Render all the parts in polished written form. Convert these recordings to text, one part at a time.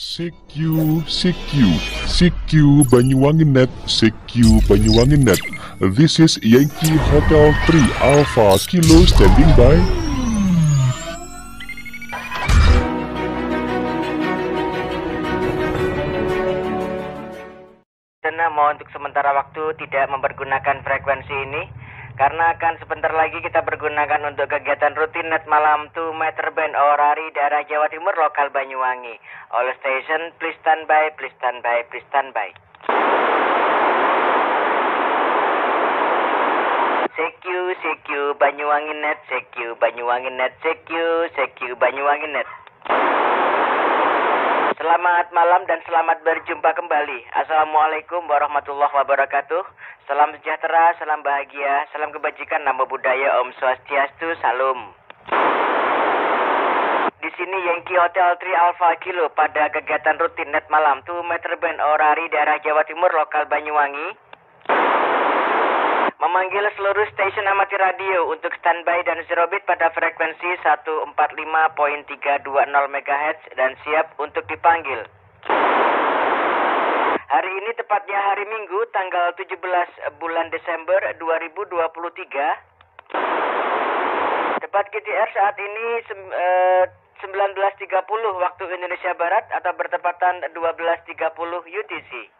CQ Banyuwangi Net. This is Yankee Hotel 3 Alpha Kilo standing by. Mohon untuk sementara waktu tidak mempergunakan frekuensi ini karena akan sebentar lagi kita pergunakan untuk kegiatan rutin net malam 2 meter band Orari daerah Jawa Timur lokal Banyuwangi. All station please stand by. CQ Banyuwangi Net, CQ Banyuwangi Net. Selamat malam dan selamat berjumpa kembali. Assalamualaikum warahmatullahi wabarakatuh. Salam sejahtera, salam bahagia, salam kebajikan, namo buddhaya, Om Swastiastu, Salam. Di sini Yankee Hotel 3 Alpha Kilo pada kegiatan rutin net malam 2 meter band Orari daerah Jawa Timur lokal Banyuwangi memanggil seluruh stasiun amatir radio untuk standby dan zero beat pada frekuensi 145.320 MHz dan siap untuk dipanggil. Hari ini tepatnya hari Minggu tanggal 17 bulan Desember 2023. Tepat KTR saat ini 19.30 waktu Indonesia Barat atau bertepatan 12.30 UTC.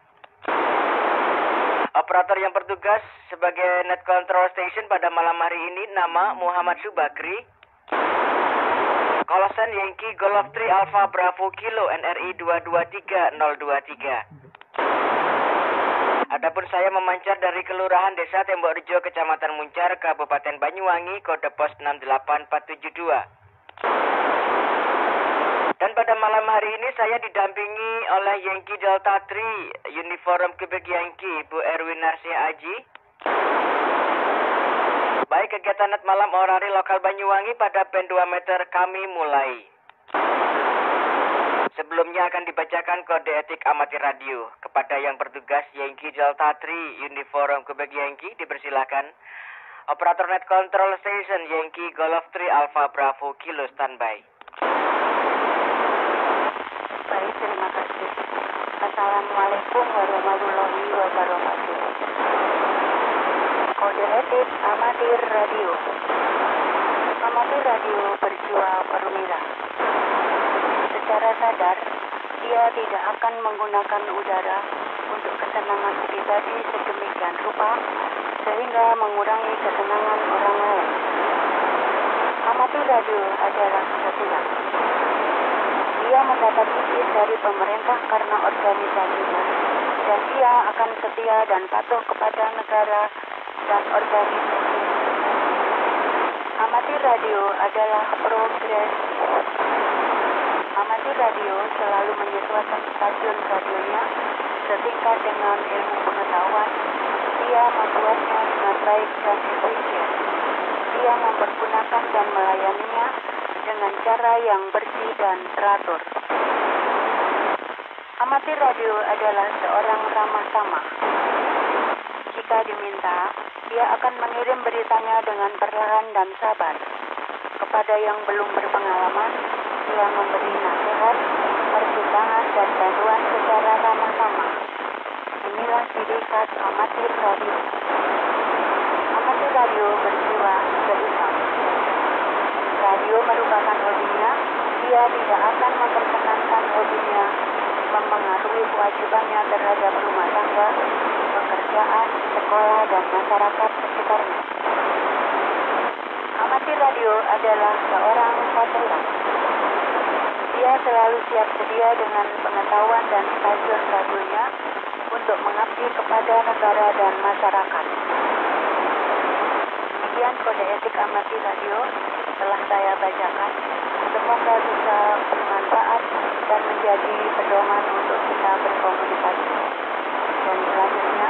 Operator yang bertugas sebagai net control station pada malam hari ini nama Muhammad Subakri. Kolosan Yankee Golf 3 Alpha Bravo Kilo NRI 223023. Adapun saya memancar dari Kelurahan Desa Tembok Rejo, Kecamatan Muncar, Kabupaten Banyuwangi, kode pos 68472. Dan pada malam hari ini saya didampingi oleh Yankee Delta 3 Uniform Quebec Yankee Bu Erwin Narsia Aji. Baik, kegiatan net malam Orari lokal Banyuwangi pada band 2 meter kami mulai. Sebelumnya akan dibacakan kode etik amatir radio. Kepada yang bertugas Yankee Delta 3 Uniform Quebec Yankee dipersilakan. Operator net control station Yankee Golf 3 Alpha Bravo Kilo standby. Baik, terima kasih. Assalamualaikum warahmatullahi wabarakatuh. Kode etik amatir radio. Amatir radio berjiwa perwira. Secara sadar, dia tidak akan menggunakan udara untuk kesenangan pribadi sedemikian rupa sehingga mengurangi kesenangan orang lain. Amatir radio adalah setia. Dia mendapat izin dari pemerintah karena organisasinya, dan dia akan setia dan patuh kepada negara dan organisasi. Amatir radio adalah progres. Amatir radio selalu menyesuaikan stasiun radionya setingkat dengan ilmu pengetahuan. Dia membuatnya dengan baik dan efisien. Dia mempergunakan dan melayaninya dengan cara yang bersih dan teratur. Amatir radio adalah seorang ramah tamah. Jika diminta, dia akan mengirim beritanya dengan perlahan dan sabar. Kepada yang belum berpengalaman, dia memberi nasihat, pertimbangan dan bantuan secara ramah tamah. Inilah ciri khas amatir radio. Amatir radio berjiwa seimbang. Radio merupakan hobinya, dia tidak akan memperkenankan hobinya mempengaruhi kewajibannya terhadap rumah tangga, pekerjaan, sekolah, dan masyarakat sekitarnya. Amatir radio adalah seorang satria. Dia selalu siap sedia dengan pengetahuan dan stasiun radionya untuk mengabdi kepada negara dan masyarakat. Demikian kode etik amatir radio telah saya bacakan. Semoga bisa bermanfaat dan menjadi pedoman untuk kita berkomunikasi. Dan selanjutnya,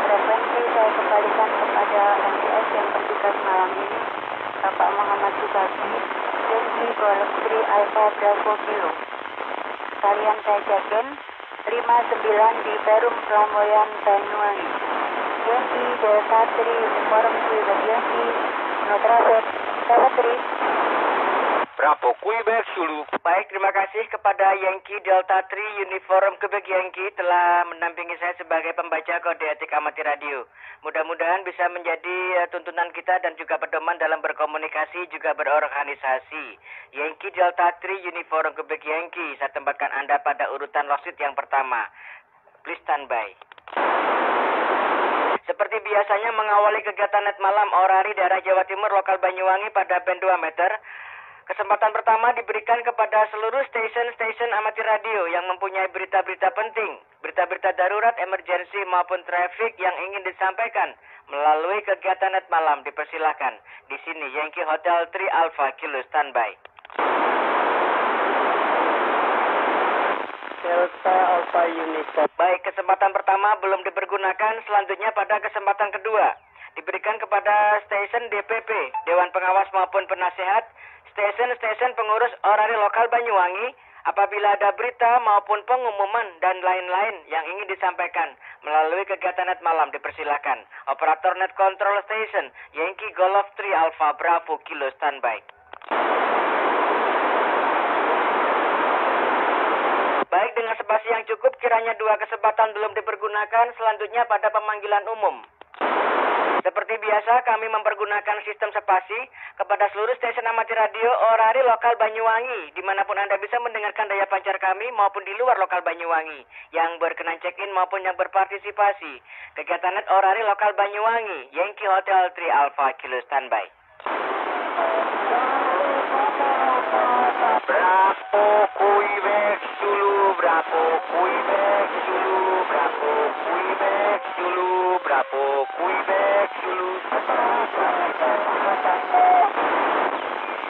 frekuensi saya kembalikan kepada MTS yang bertugas malam ini, Bapak Muhammad Subakri, Yankee Golf 3 Alpha Bravo Kilo. Sekalian saya jakin 59 di Perum Flamboyan Banyuwangi. Yankee Delta 3 Uniform Quebec Yankee, no traffic, 73. Bravo Quebec Zulu. Baik, terima kasih kepada Yankee Delta 3 Uniform Quebec Yankee telah mendampingi saya sebagai pembaca kode etik amati radio. Mudah-mudahan bisa menjadi tuntunan kita dan juga pedoman dalam berkomunikasi juga berorganisasi. Yankee Delta 3 Uniform Quebec Yankee, saya tempatkan Anda pada urutan logsit yang pertama. Please stand by. Seperti biasanya mengawali kegiatan net malam Orari daerah Jawa Timur lokal Banyuwangi pada band 2 meter. Kesempatan pertama diberikan kepada seluruh stasiun-stasiun amati radio yang mempunyai berita-berita penting, berita-berita darurat, emergensi maupun traffic yang ingin disampaikan melalui kegiatan net malam. Dipersilakan. Di sini Yankee Hotel 3 Alpha Kilo standby. Delta Alpha Uniform. Baik, kesempatan pertama belum dipergunakan, selanjutnya pada kesempatan kedua diberikan kepada stasiun DPP, Dewan Pengawas maupun Penasehat, stasiun-stasiun pengurus orari lokal Banyuwangi, apabila ada berita maupun pengumuman dan lain-lain yang ingin disampaikan melalui kegiatan net malam, dipersilakan. Operator net control station, Yankee Golf 3 Alpha Bravo Kilo standby. Baik, dengan spasi yang cukup, kiranya 2 kesempatan belum dipergunakan, selanjutnya pada pemanggilan umum. Seperti biasa, kami mempergunakan sistem spasi kepada seluruh stasiun amati radio orari lokal Banyuwangi, dimanapun Anda bisa mendengarkan daya pancar kami maupun di luar lokal Banyuwangi, yang berkenan check-in maupun yang berpartisipasi. Kegiatan net orari lokal Banyuwangi, Yankee Hotel 3 Alpha Kilo standby. Bravo Quebec Zulu, Bravo Quebec Zulu, Bravo Quebec Zulu, Bravo Quebec Zulu.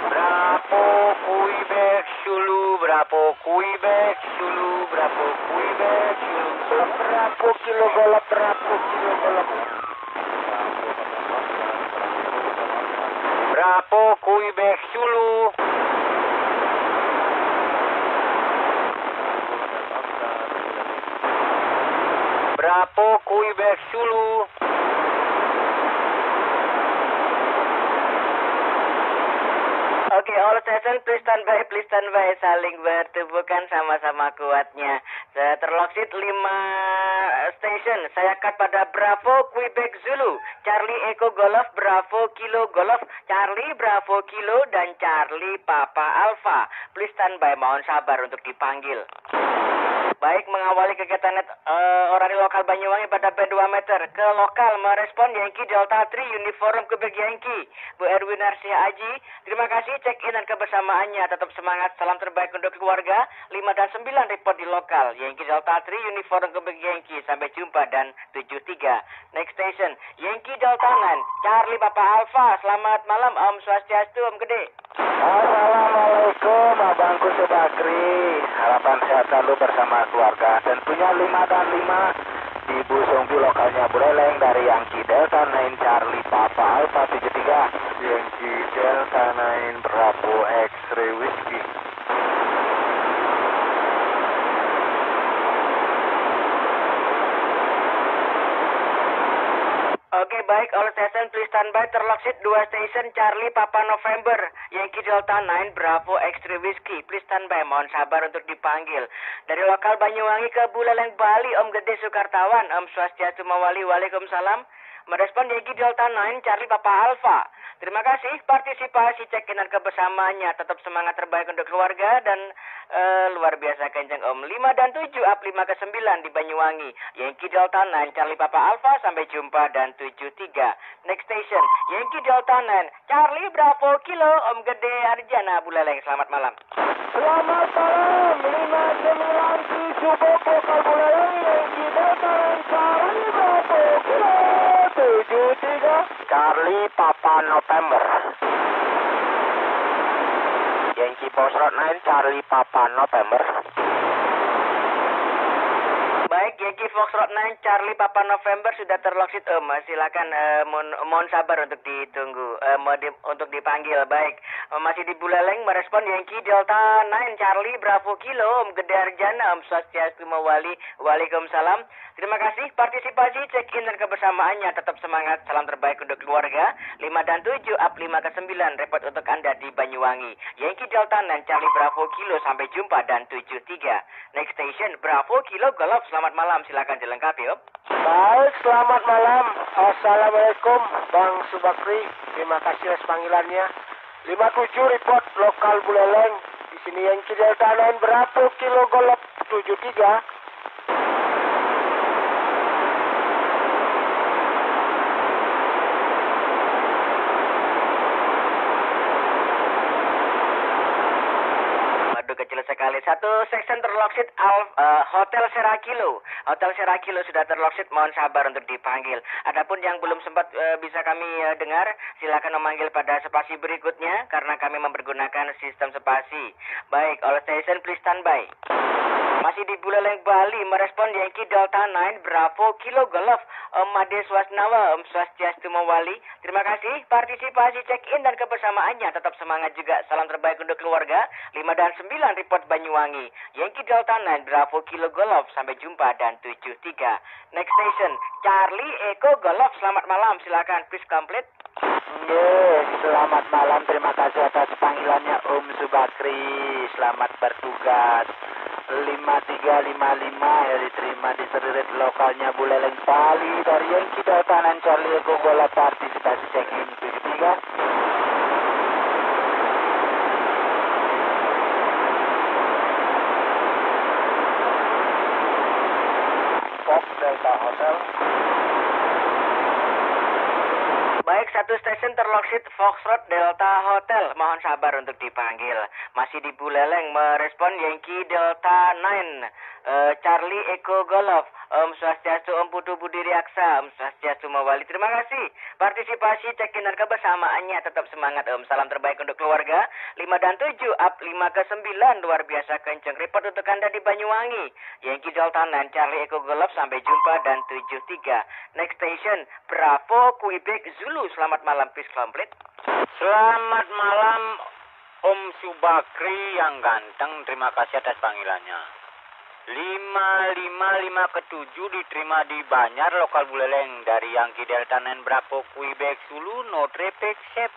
Bravo Quebec Zulu, Bravo Quebec Zulu, Bravo Quebec Zulu. Bravo Kilo Golf, Bravo Kilo Golf. Bravo Quebec Zulu. Bravo Quebec Zulu. Oke, all station please stand by, saling bertubuhkan sama-sama kuatnya. Terloksit 5 station, saya cut pada Bravo Quebec Zulu, Charlie Echo Golf, Bravo Kilo Golf, Charlie Bravo Kilo, dan Charlie Papa Alpha. Please stand by, mohon sabar untuk dipanggil. Baik, mengawali kegiatan net orari lokal Banyuwangi pada band 2 meter. Ke lokal merespon Yankee Delta 3 Uniform Quebec Yankee, Bu Erwin Arsia Aji. Terima kasih check-in dan kebersamaannya. Tetap semangat, salam terbaik untuk keluarga. 5 dan 9 report di lokal Yankee Delta 3 Uniform Quebec Yankee. Sampai jumpa dan 73. Next station Yankee Delta 9 Charlie Papa Alpha. Selamat malam, Om Swastiastu, Om Gede. Assalamualaikum Abangku Subakri. Harapan sehat selalu bersama keluarga. Tentunya 5 dan 5 Ibu Songpi lokalnya Buleleng dari Yankee Delta 9 Charlie Papa Alpha 73 Yankee Delta 9 Bravo X-ray Whiskey. Oke, baik, all station please stand by. Terloksit 2 station Charlie Papa November Yankee Delta 9 Bravo X-ray Whiskey. Please stand by, mohon sabar untuk dipanggil. Dari lokal Banyuwangi ke Buleleng Bali, Om Gede Sukartawan, Om Swastiastu Mawali, Waalaikumsalam. Merespon Yankee Delta 9 Charlie Papa Alpha. Terima kasih partisipasi check-in dan kebersamaannya. Tetap semangat terbaik untuk keluarga dan luar biasa kenceng Om. 5 dan 7 up 5 ke 9 di Banyuwangi. Yankee Delta 9 Charlie Papa Alpha, sampai jumpa dan 73. Next station Yankee Delta 9 Charlie Bravo Kilo, Om Gede Arjana Buleleng. Selamat malam. Selamat malam, 597 Boko Buleleng, Yankee Delta 9 Charlie Bravo Kilo 73 Charlie Papa November Yankee Foxtrot 9 Charlie Papa November. Baik, Yankee Foxtrot 9 Charlie Papa November sudah terloksit Om. Silakan mohon sabar untuk ditunggu, untuk dipanggil. Baik, Masih di Buleleng merespon Yankee Delta 9 Charlie Bravo Kilo Gede Arjana Swastiastu Mawali. Waalaikumsalam. Terima kasih partisipasi check-in dan kebersamaannya. Tetap semangat. Salam terbaik untuk keluarga. 5 dan 7 up 5 ke 9 repot untuk Anda di Banyuwangi. Yankee Delta 9 Charlie Bravo Kilo sampai jumpa dan 73. Next station Bravo Kilo Golf. Selamat malam. Silakan dilengkapi, Om. Baik, selamat malam. Assalamualaikum, Bang Subakri. Terima kasih atas panggilannya. 57 report lokal Buleleng. Di sini Yankee Delta 9 Bravo Kilo Golf 73. Kecil sekali. Satu section terloksit Hotel Serakilo. Hotel Serakilo sudah terloksit. Mohon sabar untuk dipanggil. Adapun yang belum sempat bisa kami dengar, silakan memanggil pada spasi berikutnya karena kami mempergunakan sistem spasi. Baik, all station please standby. Masih di Buleleng Bali merespon Yankee Delta 9 Bravo Kilo Golf. Made Swasnawa, Swastiastu Mawali. Terima kasih partisipasi check-in dan kebersamaannya. Tetap semangat juga. Salam terbaik untuk keluarga. 5 dan 9 report Banyuwangi. Yankee Delta 9 Bravo Kilo Golf. Sampai jumpa dan 73. Next station Charlie Eko Golf. Selamat malam. Silakan please complete. Yes, selamat malam. Terima kasih atas panggilannya Om Subakri. Selamat bertugas. 5355 yang diterima di seluruh lokalnya Buleleng Bali dari Yankee Delta 9 Charlie Eko Golf partisipasi check-in 73. Fox Delta Hotel. Baik, satu stasiun terloksit Foxtrot Delta Hotel. Mohon sabar untuk dipanggil. Masih di Buleleng merespon Yankee Delta 9 Charlie Eko Golf. Swastiastu Om Putu Budi Riaksa. Swastiastu Mawali. Terima kasih partisipasi check-in dan kebersamaannya. Tetap semangat, Om. Salam terbaik untuk keluarga. 5 dan 7 up 5 ke 9 luar biasa kenceng. Report untuk Anda di Banyuwangi. Yankee Delta 9 Charlie Eko Golf. Sampai jumpa dan 73. Next station Bravo Quebec Zulu. Selamat malam, please complete. Selamat malam Om Subakri yang ganteng. Terima kasih atas panggilannya. 555 ke 7 diterima di Banyar lokal Buleleng dari Yankee Delta 9 Bravo Quebec Zulu no traffic 73.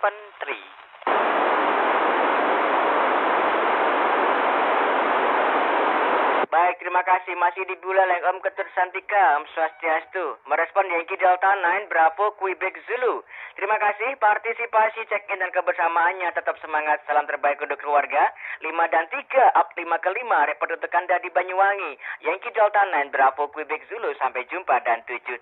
Baik, terima kasih. Masih di Buleleng Om Ketut Santika, Om Swastiastu. Merespon Yankee Delta 9 Bravo Quebec Zulu. Terima kasih partisipasi check-in dan kebersamaannya. Tetap semangat. Salam terbaik untuk keluarga. 5 dan 3 up 5 ke 5 report untuk Anda di Banyuwangi. Yankee Delta 9 Bravo Quebec Zulu. Sampai jumpa dan 73.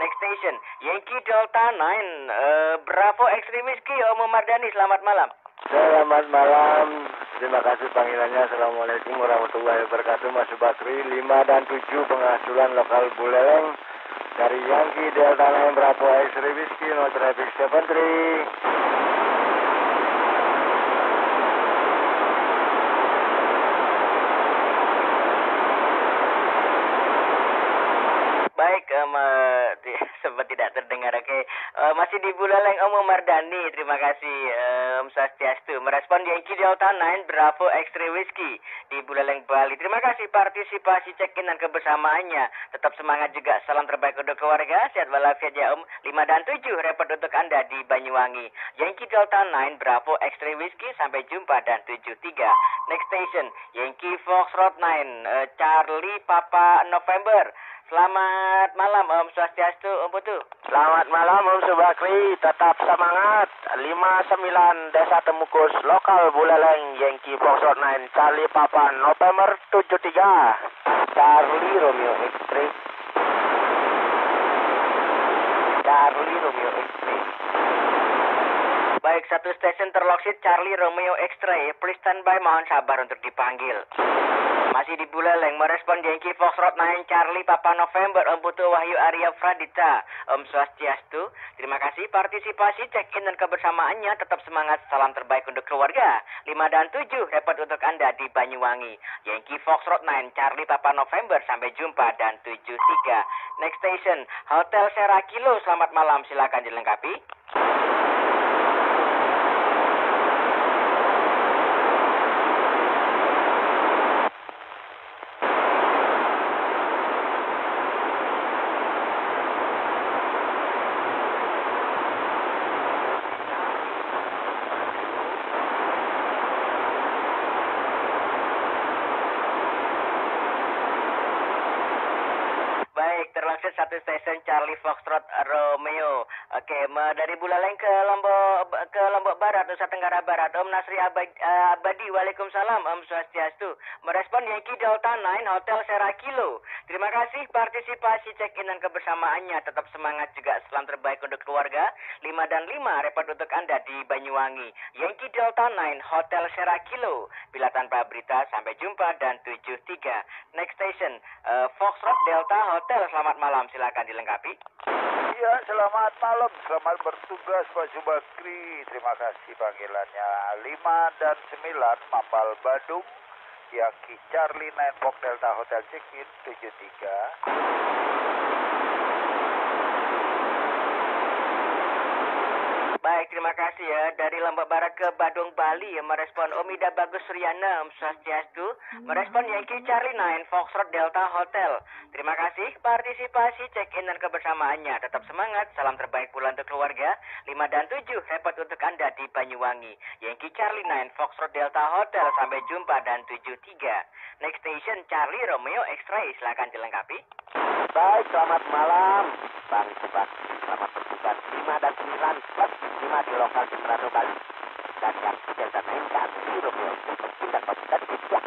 Next station Yankee Delta 9 Bravo Extreme Whiskey Om Mardani. Selamat malam. Selamat malam. Terima kasih panggilannya. Assalamualaikum warahmatullahi wabarakatuh. Mas Subakri. 5 dan 7 pengasulan lokal Buleleng dari Yankee Delta 9 Bravo X-Ray Whiskey no traffic 73. Baik, sempat tidak terdengar. Oke. Masih di Buleleng Om Mardani. Terima kasih Om Swastiastu. Merespon Yankee Delta 9 Bravo X-Ray Whiskey di Buleleng Bali. Terima kasih partisipasi check-in dan kebersamaannya. Tetap semangat juga. Salam terbaik untuk keluarga. Sehat walafiat ya Om. 5 dan 7 report untuk Anda di Banyuwangi. Yankee Delta 9 Bravo X-Ray Whiskey. Sampai jumpa dan 73. Next station Yankee Foxtrot 9 Charlie Papa November. Selamat malam Om Swastiastu, Om Putu. Selamat malam Om Subakri. Tetap semangat. 59 Desa Temukus lokal Buleleng Yankee Foxtrot 9 Charlie Papa November 73. Charlie Romeo X-Ray. Charlie Romeo X-Ray. Baik, satu stasiun terloksit Charlie Romeo X-Ray. Please standby, mohon sabar untuk dipanggil. Masih di Buleleng merespon Yankee Foxtrot 9 Charlie Papa November Om Putu Wahyu Arya Pradita. Om Swastiastu. Terima kasih partisipasi check-in dan kebersamaannya. Tetap semangat. Salam terbaik untuk keluarga. 5 dan 7 report untuk Anda di Banyuwangi. Yankee Foxtrot 9 Charlie Papa November. Sampai jumpa dan 73. Next station Hotel Serakilo. Selamat malam. Silakan dilengkapi. Rocket 1 Station Charlie Foxtrot Romeo. Oke, dari Buleleng ke Lombok Barat, Nusa Tenggara Barat. Om Nasri Abadi, Waalaikumsalam. Om Swastiastu. Merespon Yankee Delta 9 Hotel Sierra Kilo. Terima kasih partisipasi check-in dan kebersamaannya. Tetap semangat juga. Salam terbaik untuk keluarga. 5 dan 5 repot untuk Anda di Banyuwangi. Yankee Delta 9 Hotel Sierra Kilo. Bila tanpa berita, sampai jumpa dan 73. Next station, Foxtrot Delta Hotel. Selamat malam, silakan dilengkapi. Iya, selamat malam. Selamat bertugas Pak Subakri. Terima kasih panggilannya. 5 dan 9 Mambal Badung. Yankee Charlie 9 Fox Delta Hotel check-in 73. Baik, terima kasih ya. Dari Lombok Barat ke Badung, Bali ya, merespon Omida Bagus Suryana, Om Swastiastu. Merespon Yankee Charlie 9 Foxtrot Delta Hotel. Terima kasih partisipasi check-in dan kebersamaannya. Tetap semangat. Salam terbaik pula untuk keluarga. 5 dan 7 repot untuk Anda di Banyuwangi. Yankee Charlie 9 Foxtrot Delta Hotel. Sampai jumpa dan 73. Next station Charlie Romeo X-Ray. Silakan dilengkapi. Baik, selamat malam Bang Subak. Selamat bertugas 5 dan 9 plus 5 di lokal di Manado, Bali. Dan yang Delta 9 dan di Romeo dan Bapak Tiga.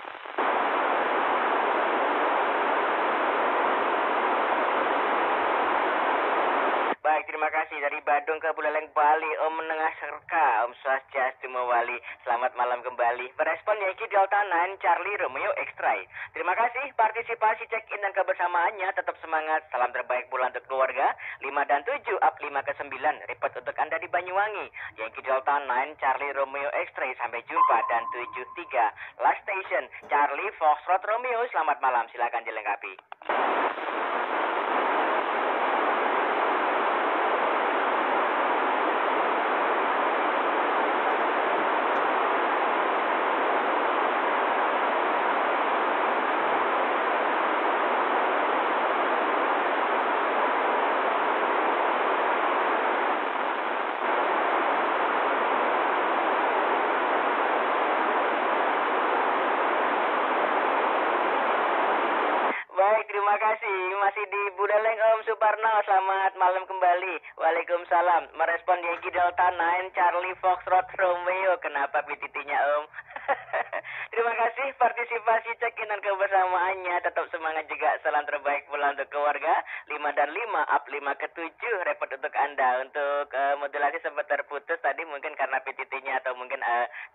Baik, terima kasih. Dari Badung ke Buleleng, Bali, Om Menengah Serka, Om Swastiastu Mawali. Selamat malam kembali. Merespon Yankee Delta 9 Charlie Romeo X-Ray. Terima kasih partisipasi check-in dan kebersamaannya. Tetap semangat. Salam terbaik pula untuk keluarga. 5 dan 7 up 5 ke 9. Repot untuk Anda di Banyuwangi. Yankee Delta 9 Charlie Romeo X-Ray. Sampai jumpa dan 73. Last station Charlie Foxtrot Romeo. Selamat malam. Silakan dilengkapi. Baik, terima kasih. Masih di Buleleng, Om Suparno. Selamat malam kembali. Waalaikumsalam. Merespon Yankee Delta 9 Charlie Foxtrot Romeo. Kenapa PTT-nya, Om? Terima kasih partisipasi check-in dan kebersamaannya. Tetap semangat juga. Salam terbaik pula untuk keluarga. 5 dan 5 up 5 ke 7. Repot untuk Anda. Untuk modulasi sempat terputus tadi mungkin karena PTT-nya atau mungkin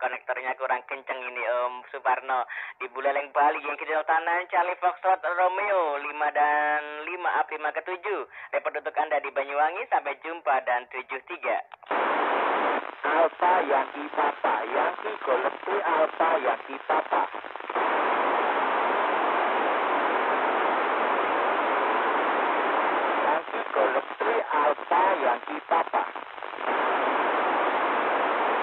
konektornya kurang kenceng ini, Om Suparno. Di Buleleng, Bali, Yankee Delta 9 Charlie Foxtrot Romeo. 5 dan 5 up 5 ke 7. Repot untuk Anda di Banyuwangi. Sampai jumpa dan 73. Alpha Yankee Papa, Yankee Golf 3 Alpha Yankee Papa. Yankee Golf 3 Alpha Yankee Papa.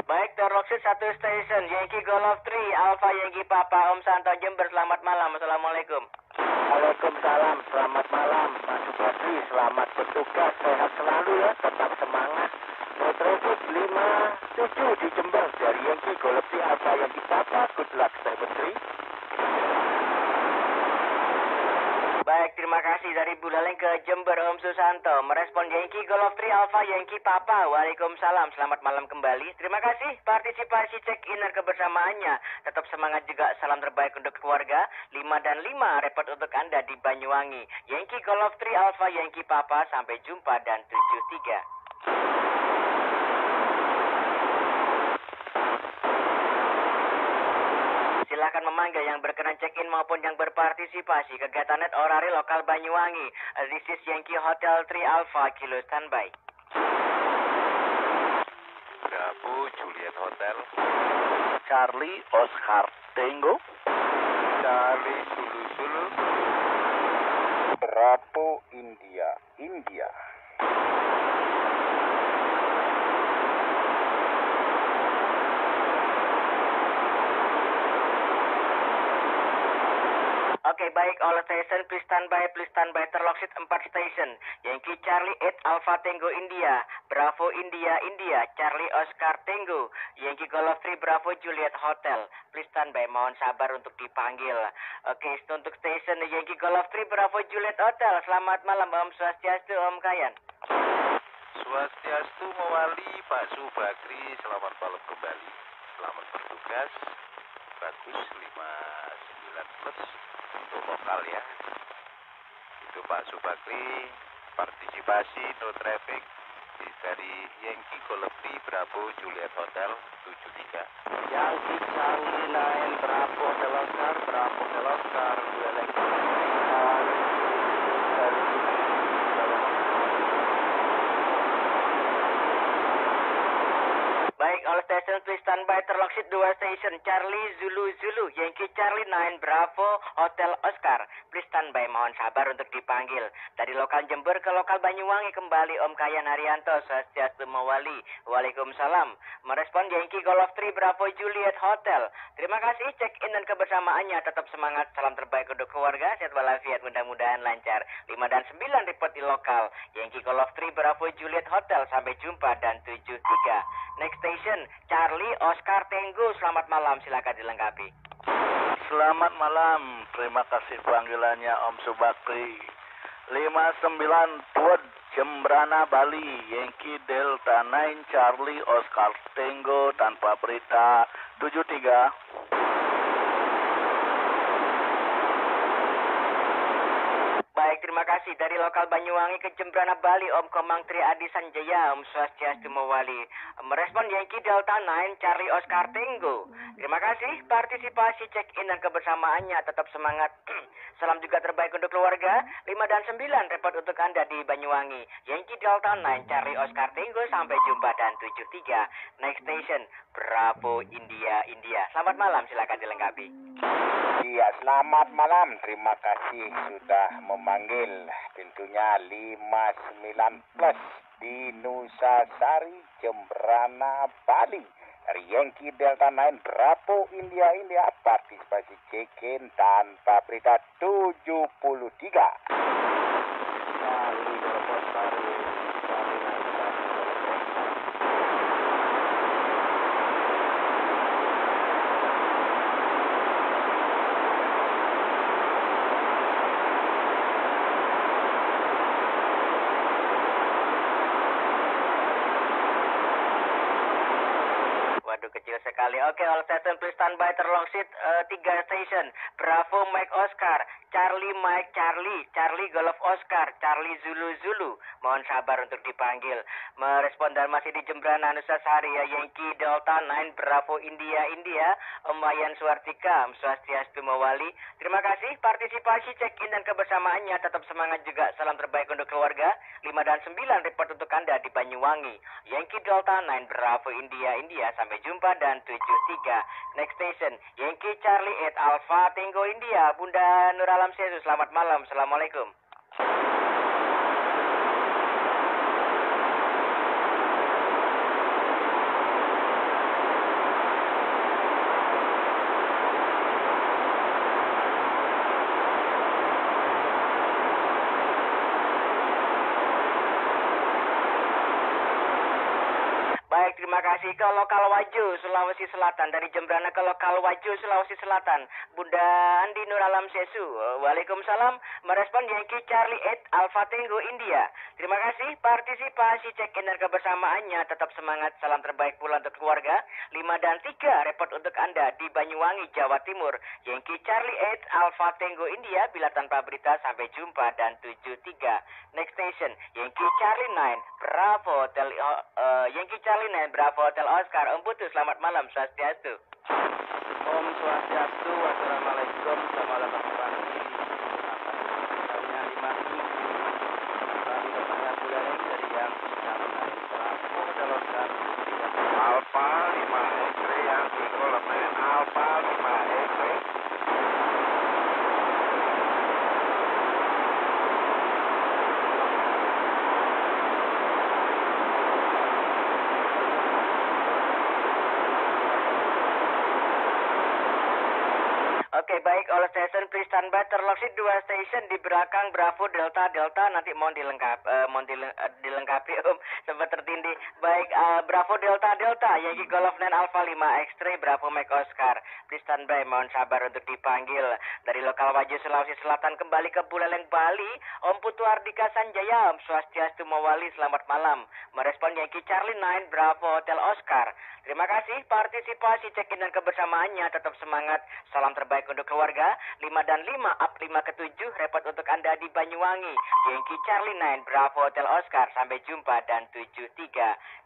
Baik, Terloxit 1 Station Yankee Golf 3 Alpha Yankee Papa. Om Santo Jember, selamat malam. Assalamualaikum. Waalaikumsalam, selamat malam Mas Subakri. Selamat bertugas, sehat selalu ya, tetap semangat. Metrobus 57 di Jember dari Yankee Golf 3 Alpha Yankee Papa. Good luck, Stay Menteri. Baik, terima kasih. Dari Buleleng ke Jember, Om Susanto. Merespon Yankee Golf 3 Alpha Yankee Papa. Waalaikumsalam. Selamat malam kembali. Terima kasih partisipasi check-in dan kebersamaannya. Tetap semangat juga. Salam terbaik untuk keluarga. 5 dan 5 repot untuk Anda di Banyuwangi. Yankee Golf 3 Alpha Yankee Papa. Sampai jumpa dan 73. Silakan memanggil yang berkenan check-in maupun yang berpartisipasi kegiatan net orari lokal Banyuwangi. This is Yankee Hotel 3 Alpha Kilo standby. Bravo Juliet Hotel. Charlie Oscar Tango. Charlie Zulu. Bravo India. Oke, baik, all station, please stand by, terlockset 4 station. Yankee Charlie 8 Alpha Tango India, Bravo India, Charlie Oscar Tango, Yankee Golf 3 Bravo Juliet Hotel. Please stand by, mohon sabar untuk dipanggil. Oke, untuk station Yankee Golf 3 Bravo Juliet Hotel. Selamat malam, Om Swastiastu, Om Kayan. Swastiastu mewali Pak Subakri, selamat malam kembali. Selamat bertugas. Bagus 59 plus untuk lokal ya. Itu Pak Subakri, partisipasi no traffic dari Yankee Golf 3 Bravo Juliet Hotel 73. Yankee Charlie 9 Bravo Hotel Oscar Buleleng. Baik, all station please stand by, terlockset 2 station. Charlie Zulu Yankee Charlie 9 Bravo Hotel Oscar. Please stand by, mohon sabar untuk dipanggil. Dari lokal Jember ke lokal Banyuwangi kembali Om Kayan Haryanto, Swastiastu Mawali. Waalaikumsalam. Merespon Yankee Golf 3 Bravo Juliet Hotel. Terima kasih, check in dan kebersamaannya. Tetap semangat, salam terbaik untuk keluarga, sehat walafiat, mudah-mudahan lancar. 5 dan 9 report di lokal Yankee Golf 3 Bravo Juliet Hotel. Sampai jumpa dan 73. Next station, Charlie Oscar Tango. Selamat malam, silakan dilengkapi. Selamat malam, terima kasih panggilannya Om Subakri. 59 Tuad Jembrana Bali, Yankee Delta 9 Charlie Oscar Tango tanpa berita 73. Baik, terima kasih. Dari lokal Banyuwangi ke Jembrana Bali, Om Komang Tri Adi Sanjaya, Om Swastiastu Mawali. Merespon Yankee Delta 9 Charlie Oscar Tango. Terima kasih, partisipasi, check-in dan kebersamaannya. Tetap semangat. Salam juga terbaik untuk keluarga. 5 dan 9 report untuk Anda di Banyuwangi. Yankee Delta 9 Charlie Oscar Tango. Sampai jumpa dan 73. Next station, Bravo India. Selamat malam, silakan dilengkapi. Iya, selamat malam. Terima kasih sudah memanggil. Tentunya 59 plus di Nusa Sari, Jembrana, Bali. Dari Yankee Delta 9 Bravo India, partisipasi check-in tanpa berita 73. Waduh, kecil sekali. Oke, all station please stand by, terlockset 3 station. Bravo Mike Oscar, Charlie Mike Charlie Golf Oscar, Charlie Zulu. Mohon sabar untuk dipanggil. Merespon dan masih di Jembrana Nusa Sari ya, Yankee Delta 9 Bravo India, Om Wayan Suartika, Om Swastiastu Mawali. Terima kasih, partisipasi, check-in dan kebersamaannya. Tetap semangat juga, salam terbaik untuk keluarga. 5 dan 9 report untuk Anda di Banyuwangi. Yankee Delta 9 Bravo India, sampai jumpa dan 73. Next station, Yankee Charlie 8 Alpha Tango India, Bunda Nur Alam Sesu. Selamat malam, assalamualaikum. Baik, terima kasih. Ke lokal Waju, Sulawesi Selatan. Dari Jembrana ke lokal Waju, Sulawesi Selatan. Bunda Andi Nur Alam Sesu. Waalaikumsalam. Merespon Yankee Charlie 8 Alpha Tango India. Terima kasih, partisipasi, check-in dan kebersamaannya. Tetap semangat, salam terbaik pula untuk keluarga. 5 dan 3 report untuk Anda di Banyuwangi, Jawa Timur. Yankee Charlie 8 Alpha Tango India, bila tanpa berita, sampai jumpa dan 73. Next station, Yankee Charlie 9 Bravo Hotel Yankee Charlie 9 Bravo Hotel Oscar. Om Putu, selamat malam, Swastiastu. Om Swastiastu, wassalamualaikum, selamat pagi. Hanya 5 Baru kepada Buleleng dari Yankee Charlie 9 Bravo Hotel Oscar. Alpha 5 X-ray Yankee Golf 9 Alpha 5 X-ray. Oke, baik. All station please stand by. Terloksi 2 station di belakang Bravo Delta Delta. Nanti mohon dilengkapi sempat tertindih. Baik, Bravo Delta Delta. Yankee Golf 9 Alpha 5 X-Ray Bravo Mike Oscar. Please stand by. Mohon sabar untuk dipanggil. Dari lokal Wajo Sulawesi Selatan kembali ke Buleleng Bali. Om Putu Ardika Sanjaya. Om Swastiastu Mawali. Selamat malam. Merespon Yankee Charlie 9 Bravo Hotel Oscar. Terima kasih partisipasi check-in dan kebersamaannya. Tetap semangat. Salam terbaik untuk keluarga. 5 dan 5 up 5 ke 7. Repot untuk Anda di Banyuwangi. Yankee Charlie 9 Bravo Hotel Oscar. Sampai jumpa dan 73.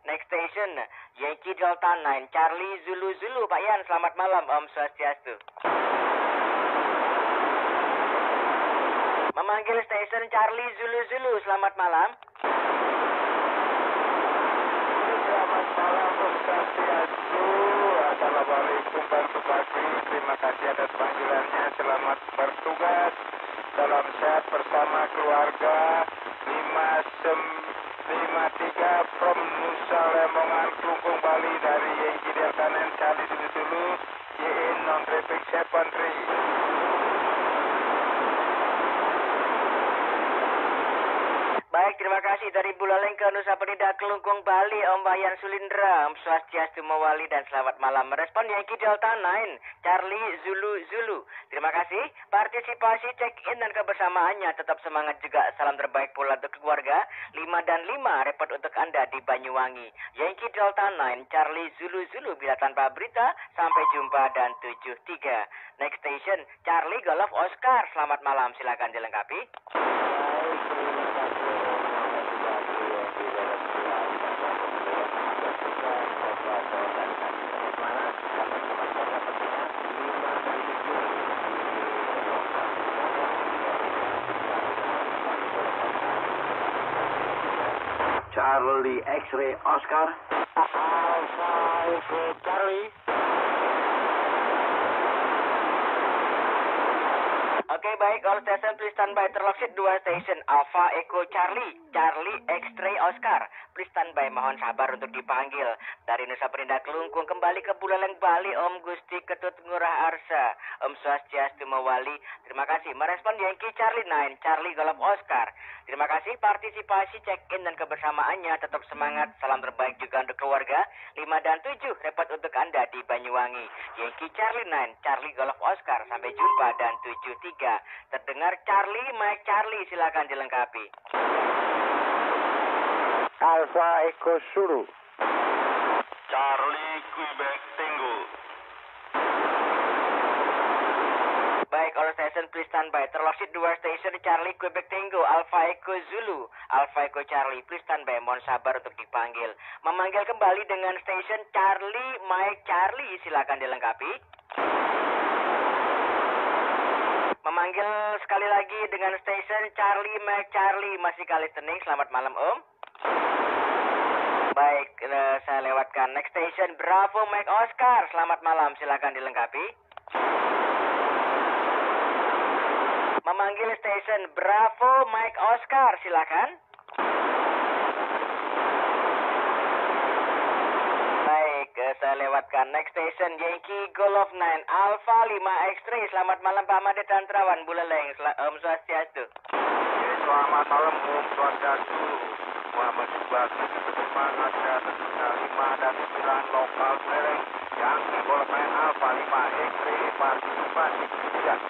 Next station Yankee Delta 9 Charlie Zulu Zulu. Pak Yan, selamat malam. Om Swastiastu. Memanggil station Charlie Zulu Zulu. Selamat malam. Selamat malam Om Swastiastu. Assalamualaikum Bang Bupati. Terima kasih atas panggilannya. Selamat bertugas. Salam sehat bersama keluarga. 553 from Nusa Lembongan, Kelungkung, Bali dari Yankee Delta 9 Charlie dulu YN non-traffic 73. Baik, terima kasih dari Buleleng ke Nusa Penida Kelungkung Bali, Om Bayan Sulindra, Om Swastiastu Mawali dan selamat malam. Merespon Yankee Delta 9, Charlie Zulu Zulu. Terima kasih partisipasi check-in dan kebersamaannya. Tetap semangat juga. Salam terbaik pula untuk keluarga. 5 dan 5 repot untuk Anda di Banyuwangi. Yankee Delta 9, Charlie Zulu Zulu. Bila tanpa berita, sampai jumpa dan 73. Next station, Charlie Golf Oscar. Selamat malam, silakan dilengkapi. Charlie X-Ray Oscar. Alpha Echo Charlie. Oke, baik, all station please stand by. Terloksi 2 station Alpha Echo Charlie, Charlie X-Ray Oscar. Please stand by, mohon sabar untuk dipanggil. Dari Nusa Penida Kelungkung kembali ke Buleleng Bali, Om Gusti Ketut Ngurah Arsa, Om Swastiastu Mawali. Terima kasih. Merespon Yankee Charlie 9, Charlie Golf Oscar. Terima kasih partisipasi check-in dan kebersamaannya. Tetap semangat. Salam terbaik juga untuk keluarga. 5 dan 7 repot untuk Anda di Banyuwangi. Yankee Charlie 9, Charlie Golf Oscar. Sampai jumpa dan 73. Terdengar Charlie, Mike Charlie, silakan dilengkapi. Alpha Echo Suru. Charlie Quebec Tango. Baik, all station please stand by. Terloksi 2 station Charlie Quebec Tango, Alpha Echo Zulu, Alpha Echo Charlie. Please stand by, mohon sabar untuk dipanggil. Memanggil kembali dengan station Charlie, Mike Charlie, silakan dilengkapi. Memanggil sekali lagi dengan station Charlie, Mike Charlie. Masih kali listening. Selamat malam, Om. Baik, saya lewatkan. Next station Bravo Mike Oscar. Selamat malam, silakan dilengkapi. Memanggil station Bravo Mike Oscar, silakan. Baik, saya lewatkan. Next station Yankee Golf 9 Alpha 5 X-Ray. Selamat malam Pak Made Tantrawan Buleleng. Om Swastiastu. Selamat malam Om Swastiastu. Muhammad Subakti semangat ya tentunya 5 dan 9 lokal Buleleng. Yankee Golf 9 Alpha 5 X-Ray partisipasi. Ya.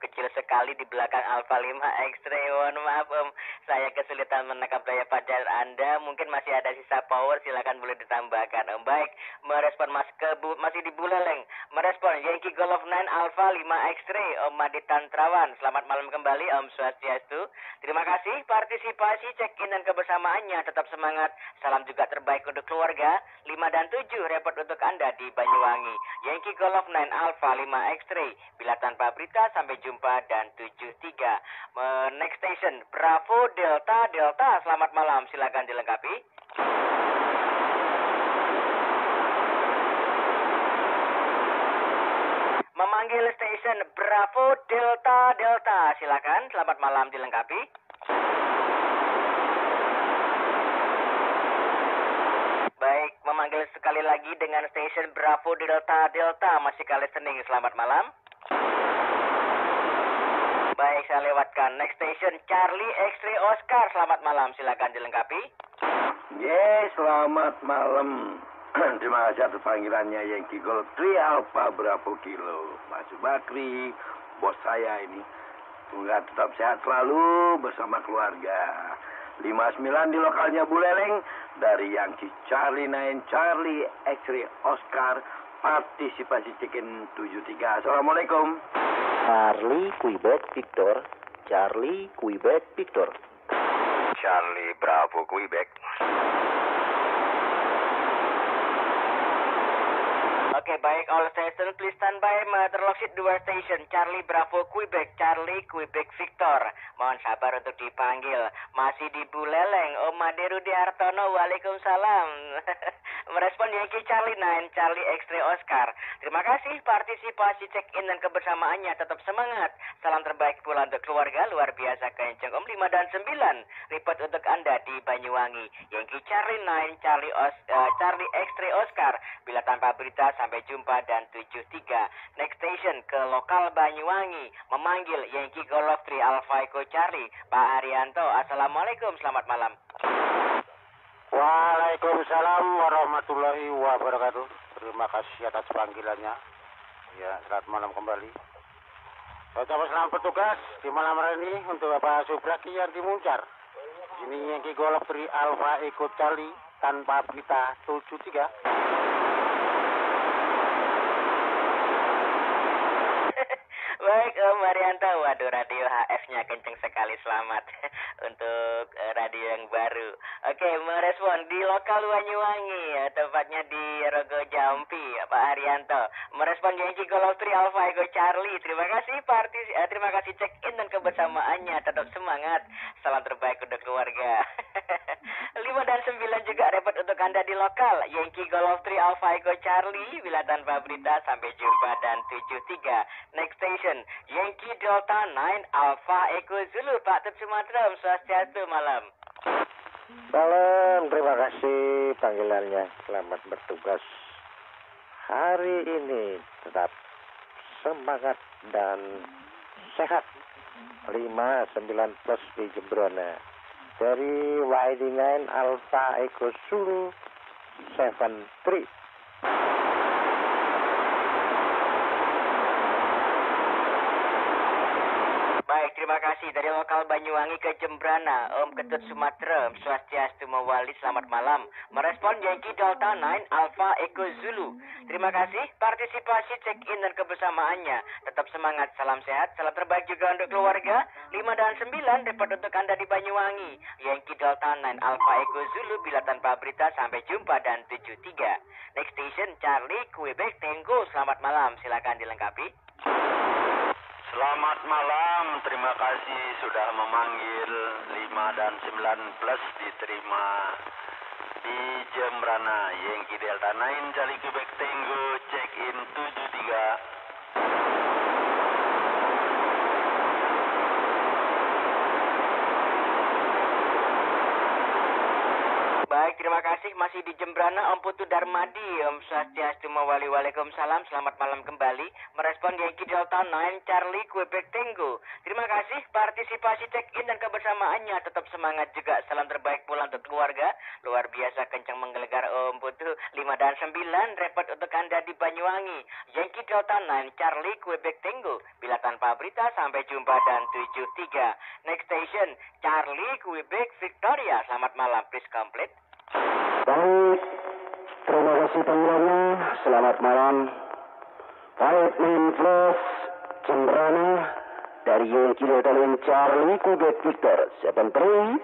Kecil sekali di belakang Alpha 5 X-Ray. Mohon maaf Om, saya kesulitan menangkap daya pajar Anda. Mungkin masih ada sisa power, silakan boleh ditambahkan Om. Baik, merespon masih di Buleleng. Merespon Yankee Golf 9 Alpha 5 X-Ray, Om Made Tantrawan. Selamat malam kembali Om Swastiastu. Terima kasih partisipasi check-in dan kebersamaannya. Tetap semangat. Salam juga terbaik untuk keluarga. 5 dan 7 repot untuk Anda di Banyuwangi. Yankee Golf 9 Alpha 5 X-Ray. Bila tanpa berita, sampai jumpa dan 73. Next station Bravo Delta Delta. Selamat malam, silakan dilengkapi. Memanggil station Bravo Delta Delta, silakan. Selamat malam, dilengkapi. memanggil sekali lagi dengan station Bravo Delta Delta. Masih kali listening, selamat malam. Baik, saya lewatkan. Next station Charlie X-Ray Oscar, selamat malam, silakan dilengkapi. Selamat malam. Terima kasih atas panggilannya Yankee Golf 3 Alpha Bravo Kilo. Mas Bakri, bos saya ini. Semoga tetap sehat selalu bersama keluarga. 59 di lokalnya Buleleng dari Yankee Charlie 9 Charlie X-Ray Oscar, partisipasi check-in 73. Assalamualaikum. Charlie Quebec Victor, Charlie Quebec Victor. Charlie Bravo Quebec. Oke, baik, all station please stand by. Terlocksit 2 station Charlie Bravo Quebec, Charlie Quebec Victor. Mohon sabar untuk dipanggil. Masih di Buleleng, Om Maderu Diartono, waalaikumsalam. Merespon Yankee Charlie 9 Charlie X-Ray Oscar. Terima kasih partisipasi check-in dan kebersamaannya. Tetap semangat. Salam terbaik pula untuk keluarga, luar biasa kenceng Om 5 dan 9. Report untuk Anda di Banyuwangi. Yankee Charlie 9 Charlie X-Ray Oscar. Bila tanpa berita, sampai jumpa dan 73. Next station ke lokal Banyuwangi. Memanggil Yankee Golf 3 Alpha Echo Charlie. Pak Haryanto, assalamualaikum, selamat malam. Waalaikumsalam warahmatullahi wabarakatuh. Terima kasih atas panggilannya. Ya, selamat malam kembali. Saya ucapkan selamat bertugas di malam hari ini untuk Bapak Subraki yang dimuncar. Ini Yankee Golf 3 Alpha Echo Charlie tanpa berita 73. Baik, Om Haryanto. Waduh, radio HF-nya kenceng sekali, selamat untuk radio yang baru. Oke, merespon di lokal Banyuwangi, tepatnya di Rogo Jampi, Pak Haryanto. Merespon Yankee Golf 3 Alpha Echo Charlie. Terima kasih terima kasih check-in dan kebersamaannya. Tetap semangat. Salam terbaik untuk keluarga. 5 dan 9 juga repot untuk Anda di lokal Yankee Golf 3 Alpha Echo Charlie. Bila tanpa berita, sampai jumpa dan 73. Next station Yankee Delta 9 Alpha Echo Zulu, Pak Tut Sumatera. Swastiastu, malam. Malam, terima kasih panggilannya. Selamat bertugas hari ini. Tetap semangat dan sehat. 59 plus di Jembrana. Dari YD9 Alpha Echo Zulu 73. Baik, terima kasih. Dari lokal Banyuwangi ke Jembrana, Om Ketut Sumatera, Swastiastu Mawali, selamat malam. Merespon Yankee Delta 9 Alpha Echo Zulu. Terima kasih partisipasi check-in dan kebersamaannya. Tetap semangat, salam sehat, salam terbaik juga untuk keluarga. 5 dan 9 report untuk Anda di Banyuwangi. Yankee Delta 9 Alpha Echo Zulu, bila tanpa berita, sampai jumpa dan 73. Next station Charlie Quebec Tango, selamat malam, silakan dilengkapi. Selamat malam, terima kasih sudah memanggil 5 dan 9 plus diterima di Jembrana. Yankee Delta 9 Charlie Quebec Tango check-in 73. Baik, terima kasih. Masih di Jembrana, Om Putu Darmadi, Om Swastiastu Mawali, waalaikumsalam. Selamat malam kembali. Merespon Yankee Delta 9 Charlie Quebec Tango. Terima kasih partisipasi check-in dan kebersamaannya. Tetap semangat juga. Salam terbaik pula untuk keluarga. Luar biasa kencang menggelegar Om Putu. 5 dan 9 repot untuk Anda di Banyuwangi. Yankee Delta 9 Charlie Quebec Tango. Bila tanpa berita, sampai jumpa dan 73. Next station Charlie Quebec Victoria. Selamat malam, please complete. Baik, terima kasih panggilannya. Selamat malam. White Man Plus Jembrana dari Yankee Delta 9 Charlie Quebec Victor 73.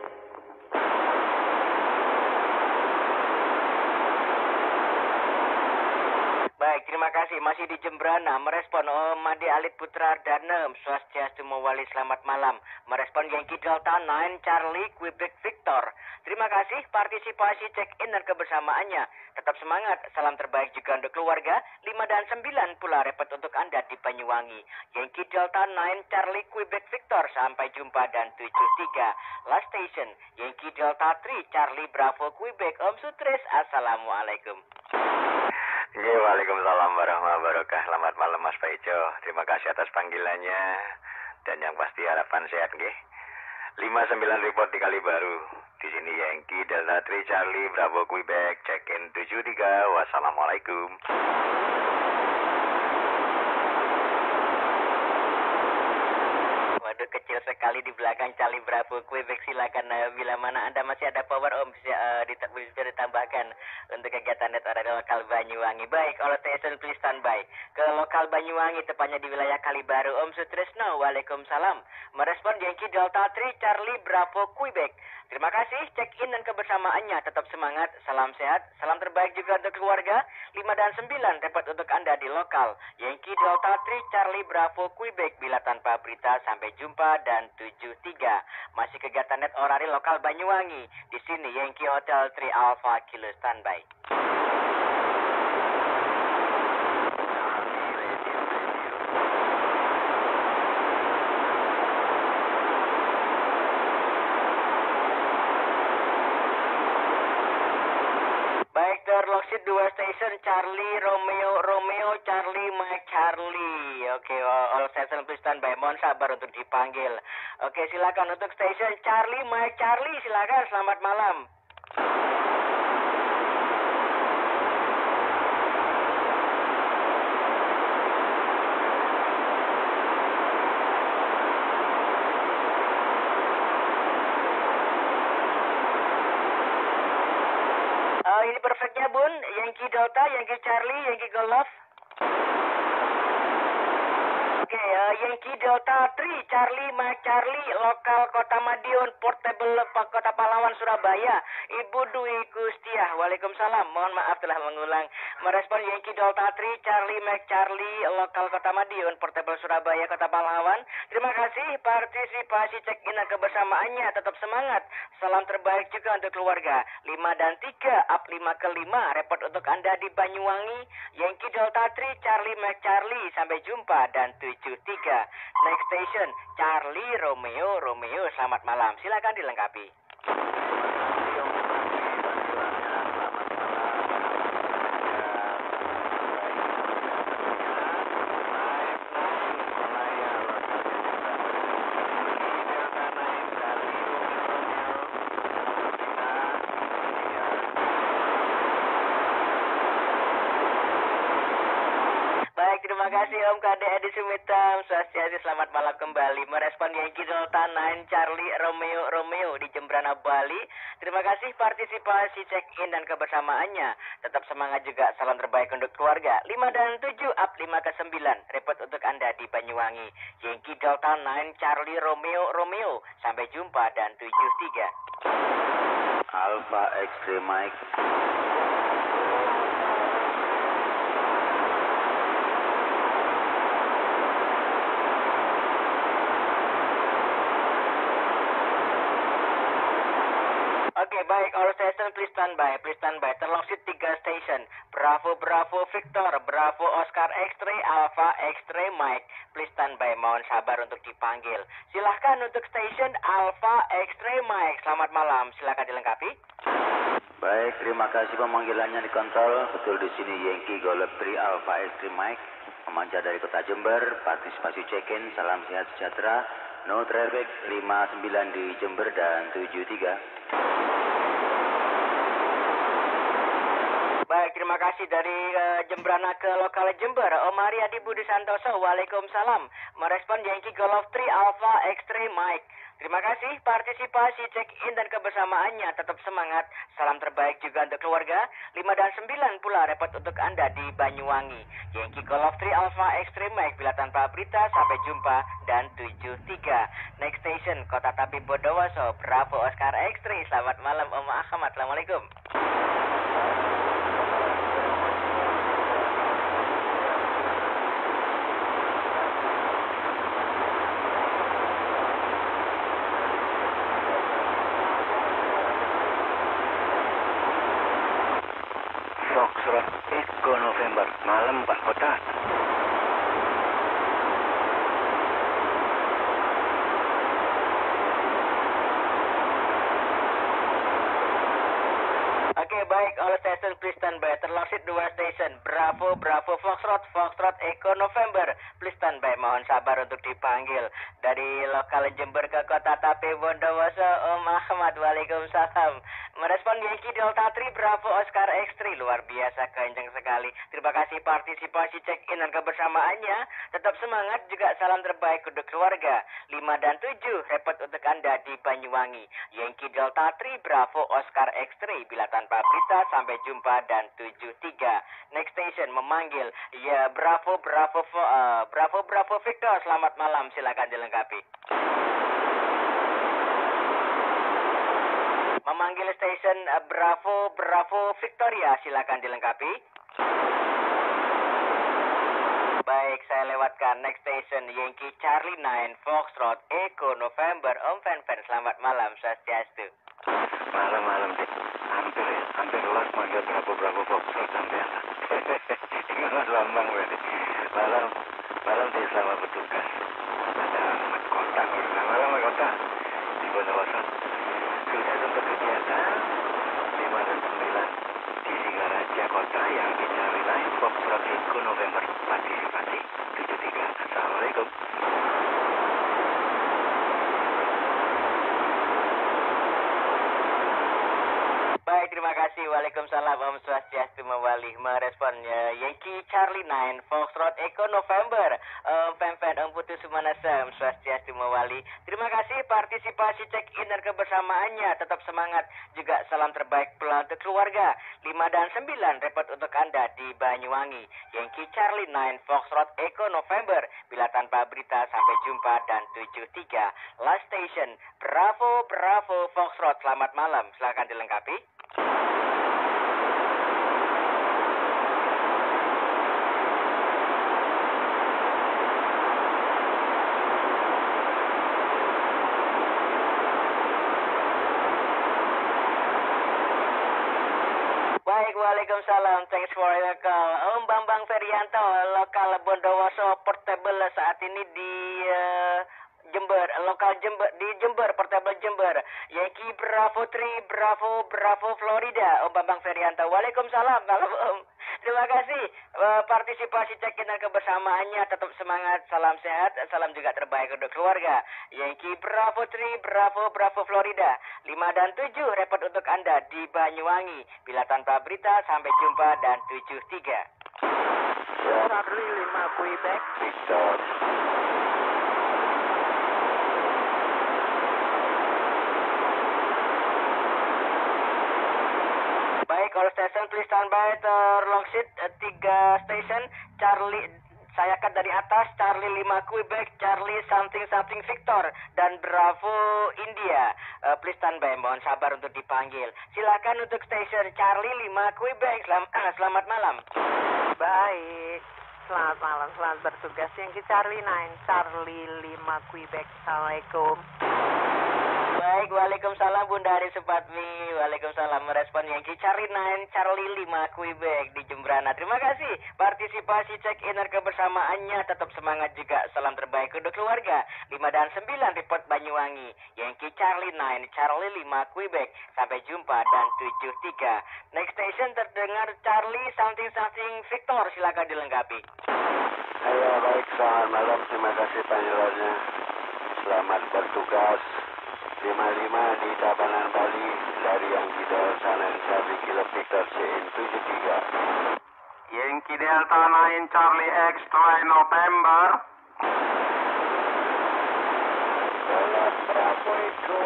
Baik, terima terima kasih. Masih di Jembrana, merespon Om Made Alit Putra Danem, Swastiastu Mawali, selamat malam. Merespon Yankee Delta 9 Charlie Quebec Victor. Terima kasih partisipasi check-in dan kebersamaannya. Tetap semangat, salam terbaik juga untuk keluarga. 5 dan 9 pula repot untuk Anda di Banyuwangi. Yankee Delta 9 Charlie Quebec Victor, sampai jumpa dan 73. Last station, Yankee Delta 3 Charlie Bravo Quebec, Om Sutres, Assalamualaikum. Ya, waalaikumsalam warahmatullahi wabarakatuh. Selamat malam Mas Paijo. Terima kasih atas panggilannya. Dan yang pasti harapan sehat nggih. 59 report di Kalibaru. Di sini Yankee Delta 3 Charlie Bravo Quebec, check-in 73. Wassalamualaikum. Waduh, kecil sekali di belakang Charlie Bravo Quebec. Silakan bila mana Anda masih ada power Om bisa ditambahkan untuk kegiatan net di lokal Banyuwangi. Baik, all station please standby. Ke lokal Banyuwangi, tepatnya di wilayah Kalibaru. Om Sutresno, waalaikumsalam. Merespon Yankee Delta 3 Charlie Bravo Quebec. Terima kasih check-in dan kebersamaannya. Tetap semangat, salam sehat, salam terbaik juga untuk keluarga. 5 dan 9 repot untuk Anda di lokal Yankee Delta 3 Charlie Bravo Quebec. Bila tanpa berita, sampai jumpa dan 73. Masih kegiatan net orari lokal Banyuwangi. Di sini Yankee Hotel 3 Alpha Kilo standby. Baik, terloksit 2 station Charlie Romeo Charlie Mike Charlie. Oke, all station please standby. Mohon sabar untuk dipanggil. Oke, silakan untuk station Charlie Mike Charlie, silakan. Selamat malam. Ini perfectnya Bun, Yankee Delta, Yankee Charlie, Yankee Golf. Oke, Yankee Delta 3 Charlie Mike Charlie, lokal Kota Madiun, portable Kota Pahlawan Surabaya. Ibu Dwi Gustiah, waalaikumsalam. Mohon maaf telah mengulang. Merespon Yankee Delta 3 Charlie Mike Charlie, lokal Kota Madiun, portable Surabaya, Kota Pahlawan. Terima kasih partisipasi check-in dan kebersamaannya. Tetap semangat. Salam terbaik juga untuk keluarga. 5 dan 3, up 5 ke 5. Repot untuk Anda di Banyuwangi. Yankee Delta 3 Charlie Mike Charlie, sampai jumpa dan 73. Next station Charlie Romeo. Selamat malam. Silakan dilengkapi. Terima kasih Om KD Edi Sumitam. Swastiastu, selamat malam kembali. Merespon Yankee Delta 9 Charlie Romeo di Jembrana, Bali. Terima kasih partisipasi check-in dan kebersamaannya. Tetap semangat juga, salam terbaik untuk keluarga. 5 dan 7, up 5 ke 9. Repot untuk Anda di Banyuwangi. Yankee Delta 9 Charlie Romeo. Sampai jumpa dan 73. Alpha X-Ray Mike. Oke, baik, all station please standby. Terloksit 3 station. Bravo Victor, Bravo Oscar X-Ray, Alpha X-Ray Mike. Please standby, mohon sabar untuk dipanggil. Silahkan untuk station Alpha X-Ray Mike. Selamat malam, silahkan dilengkapi. Baik, terima kasih pemanggilannya di kontrol. Betul, di sini Yankee Golf 3 Alpha X-Ray Mike. Memancar dari Kota Jember, partisipasi check-in, salam sehat sejahtera. No traffic, 59 di Jember dan 73. Baik, terima kasih dari Jembrana ke lokal Jember. Om Ariadi Budi Santoso, waalaikumsalam. Merespon Yankee Golf 3 Alpha X-Ray Mike. Terima kasih partisipasi check-in dan kebersamaannya. Tetap semangat. Salam terbaik juga untuk keluarga. 5 dan 9 pula repot untuk Anda di Banyuwangi. Yankee Golf 3 Alpha X-Ray Mike. Bila tanpa berita, sampai jumpa dan 73. Next station Kota Tapi Bondowoso, Bravo Oscar X-Ray. Selamat malam Om Ahmad. Assalamualaikum. Foxtrot Echo November, malam Pak Kota. Oke, baik, all station please stand by. Terloksit 2 station. Bravo, Bravo, Foxtrot Echo November. Please stand by. Mohon sabar untuk dipanggil. Dari lokal Jember ke Kota Tape Bondowoso, Om Ahmad. Waalaikumsalam. Merespon Yankee Delta 3 Bravo Oscar X3. Luar biasa, kencang sekali. Terima kasih partisipasi check-in dan kebersamaannya. Tetap semangat, juga salam terbaik untuk keluarga. 5 dan 7, repot untuk Anda di Banyuwangi. Yankee Delta 3 Bravo Oscar X3. Bila tanpa berita, sampai jumpa dan 73. Next station memanggil. Ya, Bravo Victor. Selamat malam, silakan dilengkapi. Memanggil station Bravo Victoria, silakan dilengkapi. Baik, saya lewatkan next station Yankee Charlie 9 Foxtrot Echo November. Om Fan, selamat malam, swastiastu. Malam, Dik. Hampir los manggil Bravo Foxtrot sampai. Mas Bambang, Dik. Malam Dik, selamat bertugas. Ada mahkota, malam mahkota di Bondowoso. Sudah sempat kegiatan 5 dan 9 di Singaraja Kota yang dicari lain Foxtrot Echo November. Partisipasi 73. Assalamualaikum. Baik, terima kasih. Waalaikumsalam. Om Swastiastu Mawali. Merespon Yankee Charlie 9 Foxtrot Echo November. Fan Om Putu Sumanasa. Om Swastiastu Mawali. Terima kasih partisipasi check-in dan kebersamaannya. Tetap semangat. Juga salam terbaik pula untuk keluarga. 5 dan 9 repot untuk Anda di Banyuwangi. Yankee Charlie 9 Foxtrot Echo November. Bila tanpa berita, sampai jumpa dan 73. Last station Bravo Foxtrot. Selamat malam. Silakan dilengkapi. Baik, waalaikumsalam. Thanks for your call. Om Bambang Ferianto, lokal Bondowoso Portable saat ini di Jember, lokal Jember, di Jember, Portable Jember. Yankee Bravo 3 Bravo Florida. Om Bambang Ferianto. Waalaikumsalam. Om. Terima kasih partisipasi check-in dan kebersamaannya. Tetap semangat, salam sehat, salam juga terbaik untuk keluarga. Yankee Bravo 3 Bravo Florida. 5 dan 7 repot untuk Anda di Banyuwangi. Bila tanpa berita, sampai jumpa dan 73. Charlie 5 Quebec Victor. Baik, all station please stand by. Terlongsit 3 station. Charlie, saya cut dari atas. Charlie 5 Quebec, Charlie something Victor, dan Bravo India. Please stand by, mohon sabar untuk dipanggil. Silakan untuk station Charlie 5 Quebec. Selamat malam. Baik, selamat malam, selamat bertugas. Yankee Charlie 9 Charlie 5 Quebec. Assalamualaikum. Baik, waalaikumsalam Bunda Ari Supatmi. Waalaikumsalam. Merespon Yankee Charlie 9 Charlie 5 Quebec di Jembrana. Terima kasih partisipasi check-in dan kebersamaannya. Tetap semangat juga. Salam terbaik untuk keluarga. 5 dan 9 report Banyuwangi. Yankee Charlie 9 Charlie 5 Quebec. Sampai jumpa dan 73. Next station terdengar Charlie something Victor. Silakan dilengkapi. Halo, baik, selamat malam. Terima kasih panggilannya. Selamat bertugas. 55 di Tabanan Bali dari Yankee Delta 9 Charlie Kilo Victor CN 73. Yankee Delta 9 Charlie X3 November. Bravo Echo.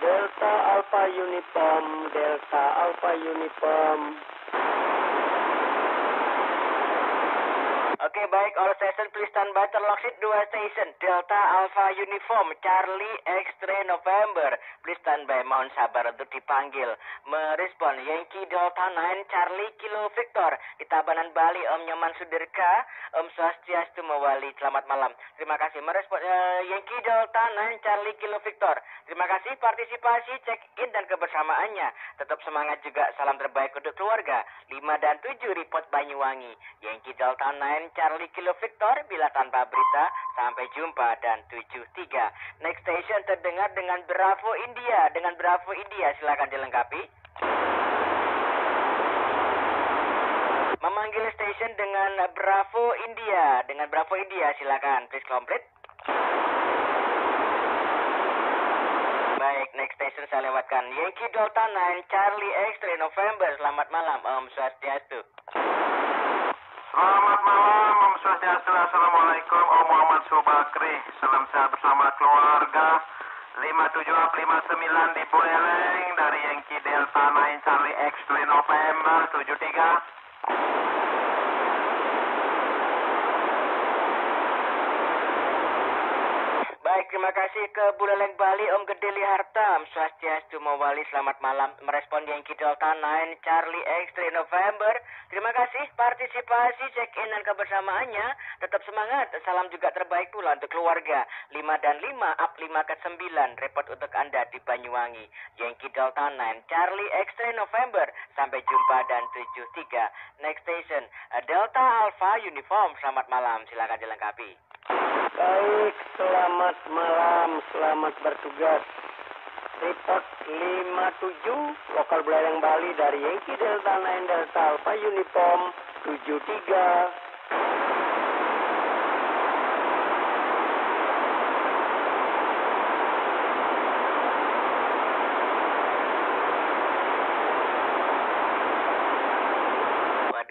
Delta Alpha Uniform. Oke, baik, all station please stand by. Terlocksit 2 station, Delta Alpha Uniform, Charlie X-Ray November. Please stand by, mohon sabar untuk dipanggil. Merespon, Yankee Delta 9, Charlie Kilo Victor. Di Tabanan Bali, Om Nyoman Sudirka, Om Swastiastu Mawali. Selamat malam. Terima kasih. Merespon, Yankee Delta 9, Charlie Kilo Victor. Terima kasih partisipasi, check-in dan kebersamaannya. Tetap semangat juga, salam terbaik untuk keluarga. 5 dan 7 report Banyuwangi. Yankee Delta 9, Charlie Kilo Victor, bila tanpa berita, sampai jumpa dan 73. Next station terdengar dengan Bravo India. Dengan Bravo India, silakan dilengkapi. Memanggil station dengan Bravo India. Dengan Bravo India, silakan. Please complete. Baik, next station saya lewatkan. Yankee Delta 9, Charlie X-Ray November. Selamat malam, Om Swastiastu. Selamat malam, Om Swastiastu. Assalamualaikum, Om Muhammad Subakri. Salam sehat bersama keluarga. 5759 di Buleleng dari Yankee Delta 9 Charlie X-Ray November 73. Baik, terima kasih ke Buleleng Bali, Om Gede Liharta, Om Swastiastu Mawali, selamat malam. Merespon Yankee Delta 9, Charlie X-Ray November. Terima kasih partisipasi, check-in dan kebersamaannya. Tetap semangat, salam juga terbaik pula untuk keluarga. 5 dan 5, up 5 ke 9, report untuk Anda di Banyuwangi. Yankee Delta 9, Charlie X-Ray November. Sampai jumpa dan 73. Next station, Delta Alpha Uniform. Selamat malam, silakan dilengkapi. Baik, selamat malam, selamat bertugas. Report 57, lokal Buleleng Bali dari Yankee Delta 9 Delta Alpha Uniform 73.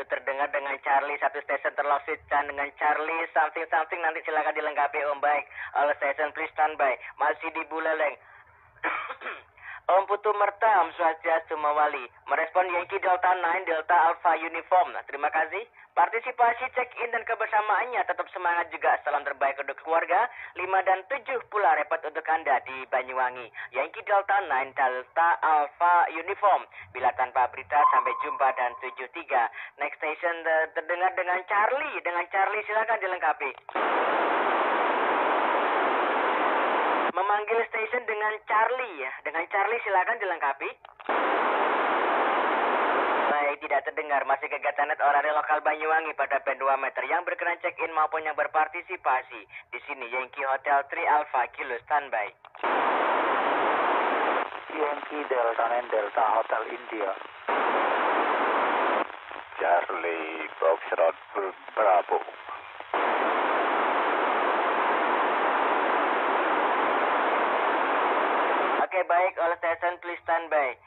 Terdengar dengan Charlie satu station terlocksit dan dengan Charlie something nanti silakan dilengkapi Om. Baik, all station please stand by. Masih di Buleleng. Om Putu Merta, Om Swastiastu Mawali. Merespon Yankee Delta 9 Delta Alpha Uniform. Terima kasih partisipasi, check-in dan kebersamaannya. Tetap semangat juga, salam terbaik untuk keluarga. 5 dan 7 pula repot untuk Anda di Banyuwangi. Yankee Delta 9 Delta Alpha Uniform. Bila tanpa berita, sampai jumpa dan 73. Next station terdengar dengan Charlie. Dengan Charlie silakan dilengkapi. Memanggil station dengan Charlie ya. Dengan Charlie silakan dilengkapi. Baik, tidak terdengar. Masih kegiatan net orari lokal Banyuwangi pada band 2 meter yang berkenan check-in maupun yang berpartisipasi. Di sini Yankee Hotel 3 Alpha Kilo standby. Yankee Delta 9 Delta Hotel India. Charlie Foxtrot Bravo. Oke, baik, all station please standby.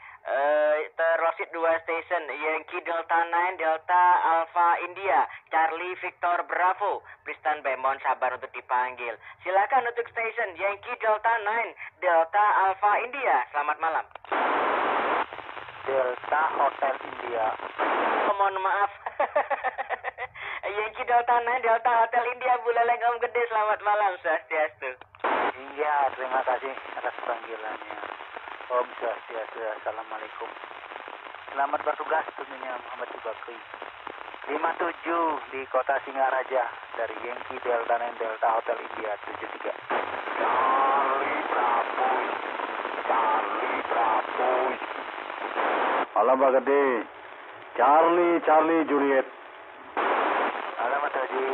Terlocksit 2 station, Yankee Delta 9 Delta Alpha India, Charlie Victor Bravo. Please standby, mohon sabar untuk dipanggil. Silakan untuk station Yankee Delta 9 Delta Alpha India. Selamat malam. Delta Hotel India. Oh, mohon maaf. Yankee Delta 9 Delta Hotel India Buleleng, Om Gede. Selamat malam, Swastiastu. Iya, terima kasih atas panggilannya. Om Swastiastu, Assalamualaikum. Selamat bertugas tentunya Muhammad Subakri. 57 di kota Singaraja dari Yankee Delta 9 Delta Hotel India 73. Charlie Bravo. Charlie Bravo. Malam Pak Gede. Charlie Juliet. Malam Mas Haji.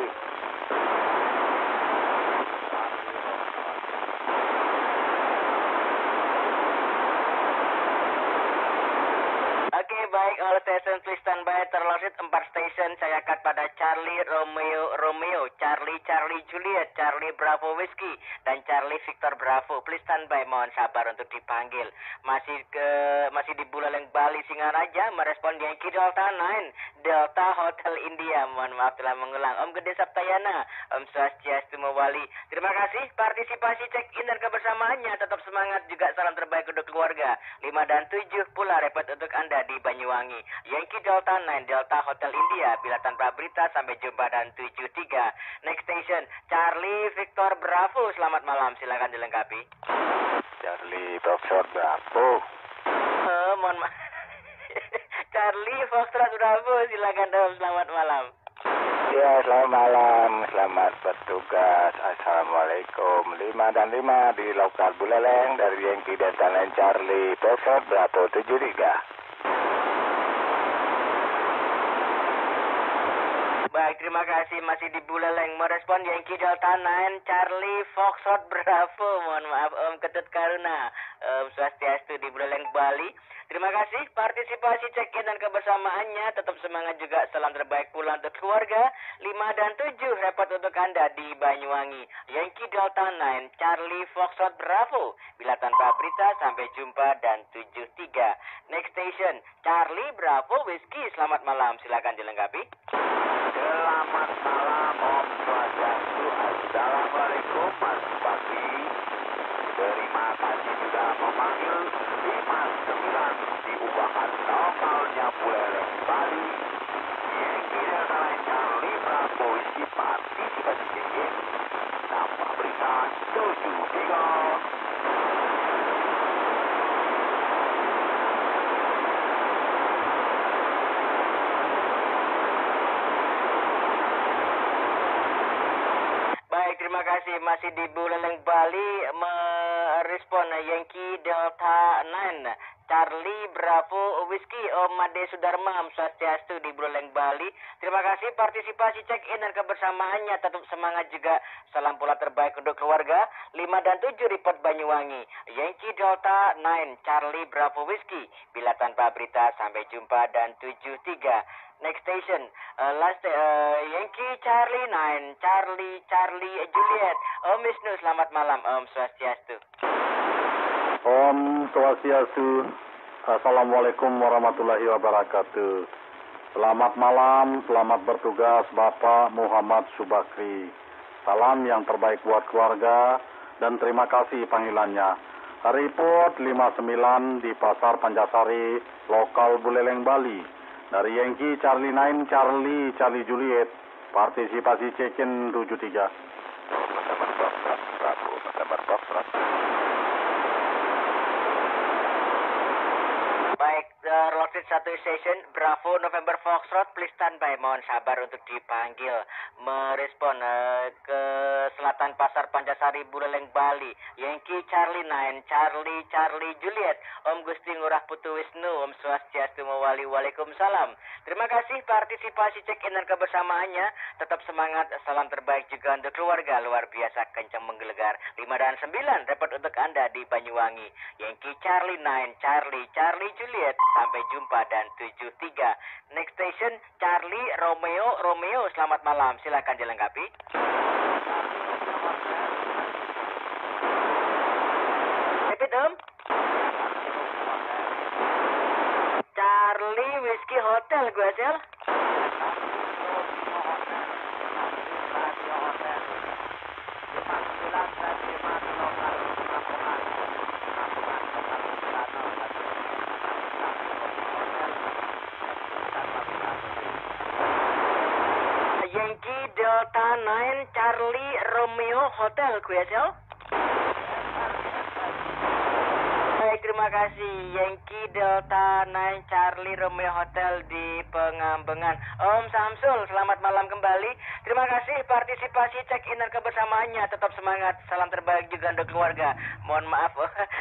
Oke, baik, all station please standby. Terlocksit 4 station, saya cut pada Charlie Romeo, Charlie Juliet, Charlie Bravo Whiskey, dan Charlie Victor Bravo. Please standby, mohon sabar untuk dipanggil. Masih di Buleleng Bali Singaraja, merespon Yankee Delta 9 Delta Hotel India. Mohon maaf telah mengulang. Om Gede Saptayana, Om Swastiastu Mawali. Terima kasih partisipasi, check-in dan kebersamaannya. Tetap semangat juga, salam terbaik untuk keluarga. 5 dan 7 pula repot untuk Anda di Banyuwangi. Yankee Delta 9 Delta Hotel India, bila tanpa berita, sampai jumpa dan 73. Next station, Charlie Victor Bravo, selamat malam, silakan dilengkapi. Charlie Foxtrot Bravo. Mohon maaf. Charlie Foxtrot Bravo, silakan Om, selamat malam. Ya, selamat malam, selamat bertugas. Assalamualaikum. 5 dan 5 di lokal Buleleng dari Yankee Delta 9 Charlie Foxtrot Bravo 73. Baik, terima kasih masih di Buleleng merespon Yankee Delta 9 Charlie Foxtrot Bravo. Mohon maaf Om Ketut Karuna. Swastiastu di Buleleng Bali. Terima kasih partisipasi check-in dan kebersamaannya. Tetap semangat juga. Salam terbaik pula untuk keluarga. 5 dan 7 repot untuk Anda di Banyuwangi. Yankee Delta 9 Charlie Foxtrot Bravo. Bila tanpa berita, sampai jumpa dan 73. Next station Charlie Bravo Whiskey. Selamat malam, silakan dilengkapi. Selamat malam Om Swastiastu. Assalamualaikum Mas Bagi. Terima kasih sudah memanggil 59 diubahkan lokalnya Buleleng Bali. Yankee Delta 9 Charlie Bravo isi partisipasi tinggi. Tanpa berita 73. Terima kasih masih di Buleleng Bali merespon Yankee Delta 9 Charlie Bravo Whiskey. Om Made Sudarma, Om Swastiastu di Buleleng Bali. Terima kasih partisipasi check-in dan kebersamaannya. Tetap semangat juga. Salam pula terbaik untuk keluarga. 5 dan 7 report Banyuwangi. Yankee Delta 9 Charlie Bravo Whiskey. Bila tanpa berita, sampai jumpa dan 73. Next station, Yankee Charlie 9 Charlie Juliet. Om Wisnu, selamat malam. Om Swastiastu. Om Swastiastu. Assalamualaikum warahmatullahi wabarakatuh. Selamat malam, selamat bertugas Bapak Muhammad Subakri. Salam yang terbaik buat keluarga dan terima kasih panggilannya. Report 59 di Pasar Pancasari, lokal Buleleng Bali. Dari Yankee Charlie 9 Charlie Juliet. Partisipasi check-in 73. Baik, Rocket 1 station Bravo November Foxtrot, please standby. Mohon sabar untuk dipanggil. Merespon ke selatan Pasar Pancasari Buleleng Bali. Yankee Charlie 9 Charlie Juliet. Om Gusti Ngurah Putu Wisnu. Om Swastiastu Mawali. Waalaikumsalam. Terima kasih partisipasi check-in dan kebersamaannya. Tetap semangat. Salam terbaik juga untuk keluarga. Luar biasa kencang menggelegar. 5 dan 9 repot untuk Anda di Banyuwangi. Yankee Charlie 9 Charlie Juliet. Sampai jumpa dan 73. Next station Charlie Romeo. Selamat malam. Silakan dilengkapi. Repeat Om. Charlie Whiskey Hotel gue sel. Yankee Delta 9 Charlie Romeo Hotel gue sel. Baik, terima kasih. Yankee Delta 9 Charlie Romeo Hotel di Pengambengan. Om Samsul, selamat malam kembali. Terima kasih partisipasi check-in dan kebersamaannya. Tetap semangat. Salam terbaik juga untuk keluarga. Mohon maaf,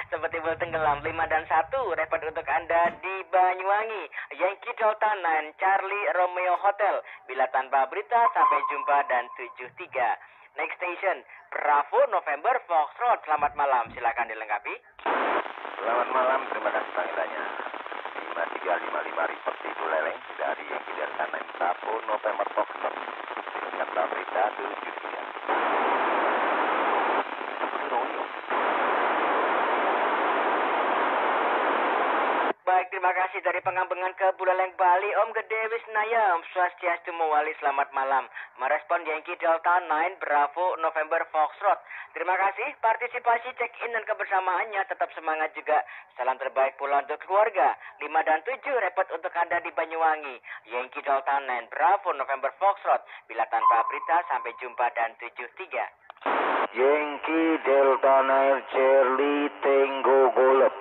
seperti tenggelam. 5 dan 1 repot untuk Anda di Banyuwangi. Yankee Delta 9 Charlie Romeo Hotel. Bila tanpa berita, sampai jumpa dan 73. Next station, Bravo November Foxtrot. Selamat malam. Silakan dilengkapi. Selamat malam, terima kasih panggilannya. 5355 report di Buleleng dari Yankee Delta 9 Bravo November Foxtrot. Tanpa berita 73. Baik, terima terima kasih dari Pengambengan ke Buleleng Bali, Om Gede Wisnaya, Om Swastiastu Mewali, selamat malam. Merespon Yankee Delta 9 Bravo November Foxtrot. Terima kasih, partisipasi check-in dan kebersamaannya tetap semangat juga. Salam terbaik pula untuk keluarga. 5 dan 7 repot untuk Anda di Banyuwangi. Yankee Delta 9 Bravo November Foxtrot. Bila tanpa berita, sampai jumpa dan 73. Yankee Delta 9 Charlie Tango Golf.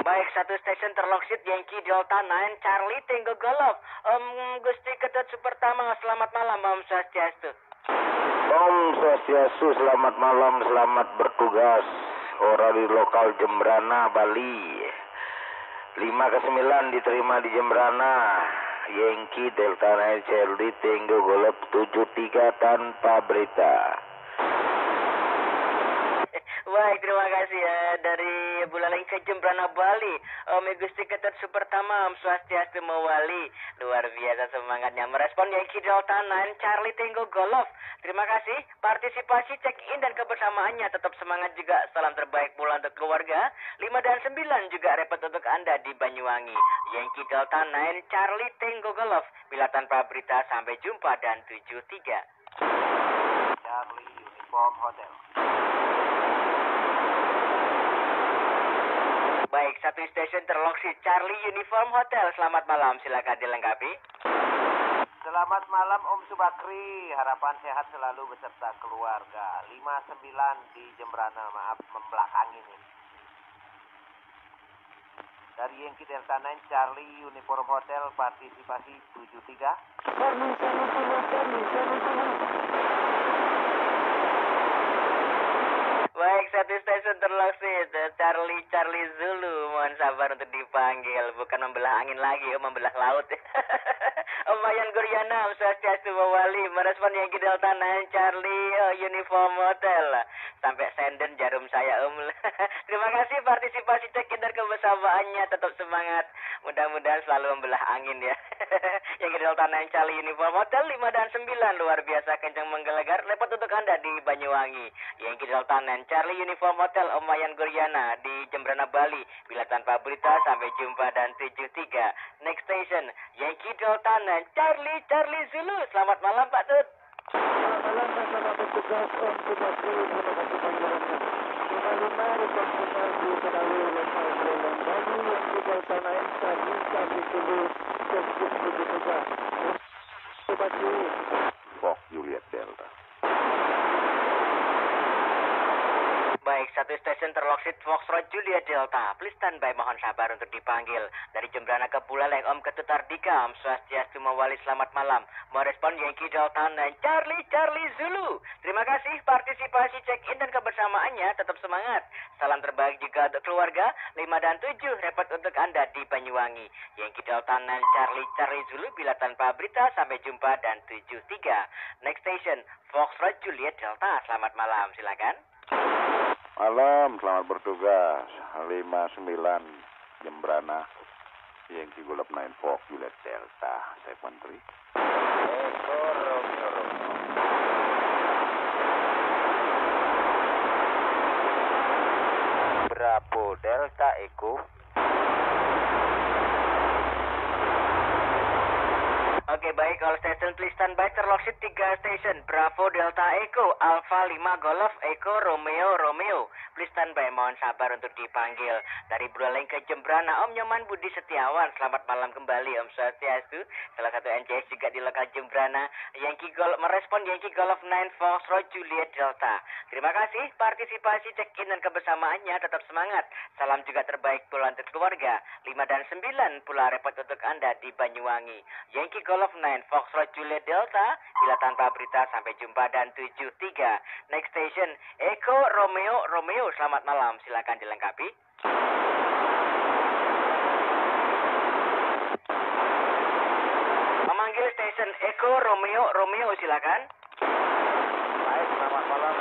Baik, satu stasiun terloksit Yankee Delta 9 Charlie Tango Golf. Om Gusti Ketut Supertama, selamat malam Om Swastiastu. Om Swastiastu, selamat malam, selamat bertugas. Orang di lokal Jembrana, Bali. 5 ke 9 diterima di Jembrana. Yankee Delta 9 Charlie Tango Golf 73 tanpa berita. Baik, terima kasih ya dari Buleleng ke Jembrana Bali. Om Gusti Ketut Supertama, Om Swastiastu Mewali. Luar biasa semangatnya merespon Yankee Delta 9 Charlie Tango Golf. Terima kasih partisipasi check-in dan kebersamaannya tetap semangat juga. Salam terbaik pula untuk keluarga. 5 dan 9 juga repot untuk Anda di Banyuwangi. Yankee Delta 9 Charlie Tango Golf. Bila tanpa berita, sampai jumpa dan 73. Charlie Uniform Hotel. Baik, satu stasiun terloksit Charlie Uniform Hotel. Selamat malam, silakan dilengkapi. Selamat malam Om Subakri, harapan sehat selalu beserta keluarga. 59 di Jembrana, maaf membelakangi nih. Dari Yankee Delta 9 Charlie Uniform Hotel, partisipasi 73. Baik, satu stasiun terloksit Charlie Zulu. Mohon sabar untuk dipanggil. Bukan membelah angin lagi, membelah laut. Om Mayan Guryana, Om Swastiastu Mewali. Merespon Yankee Delta 9 Charlie Uniform Hotel. Sampai senden jarum saya Om. Terima kasih partisipasi check-in dan kebersamaannya. Tetap semangat. Mudah-mudahan selalu membelah angin ya. Yankee Delta 9 Charlie Uniform Hotel 5 dan 9. Luar biasa kencang menggelegar. Repot untuk Anda di Banyuwangi. Yankee Delta 9 Charlie Uniform Hotel Om Mayan Guryana di Jembrana Bali. Bila tanpa berita, sampai jumpa dan 73. Next station Yankee Delta 9 Charlie Zulu. Selamat malam Pak Tut. Selamat malam dan selamat bertugas Om Subakri. Terima kasih panggilannya. 55 rekonstruksi di Kedawi lokal Buleleng Bali Yankee Delta 9 Charlie Zulu Seskus 73. Subakri. Fox Juliet Delta. Baik, satu stasiun terloksit Foxtrot Juliet Delta. Please standby, mohon sabar untuk dipanggil. Dari Jembrana ke Buleleng, Om Ketut Ardika, Om Swastiastu Mewali, selamat malam. Merespon Yankee Delta 9 Charlie Zulu. Terima kasih partisipasi check-in dan kebersamaannya. Tetap semangat. Salam terbaik juga untuk keluarga. 5 dan 7 repot untuk Anda di Banyuwangi. Yankee Delta 9 Charlie Zulu. Bila tanpa berita, sampai jumpa dan 73. Next station Foxtrot Juliet Delta. Selamat malam, silakan. Malam, selamat bertugas. 59 Jembrana Yankee Golf 9 Fox Juliet Delta segmen 3. Bravo Delta Echo. Oke, baik, all station please standby. Terloksit 3 station Bravo Delta Echo Alpha 5 Golf Echo Romeo. Please standby, mohon sabar untuk dipanggil. Dari Buleleng ke Jembrana, Om Nyoman Budi Setiawan. Selamat malam kembali Om Swastiastu. Salah satu NCS juga di lokal Jembrana. Merespon Yankee Golf 9 Foxtrot Juliet Delta. Terima kasih partisipasi check-in dan kebersamaannya. Tetap semangat. Salam juga terbaik pula untuk keluarga. 5 dan 9 pula repot untuk Anda di Banyuwangi. Yankee Golf 9 Foxtrot Juliet Delta. Bila tanpa berita, sampai jumpa dan 73. Next station Echo Romeo. Selamat malam, silakan dilengkapi. Memanggil station Echo Romeo, silakan. Baik, selamat malam.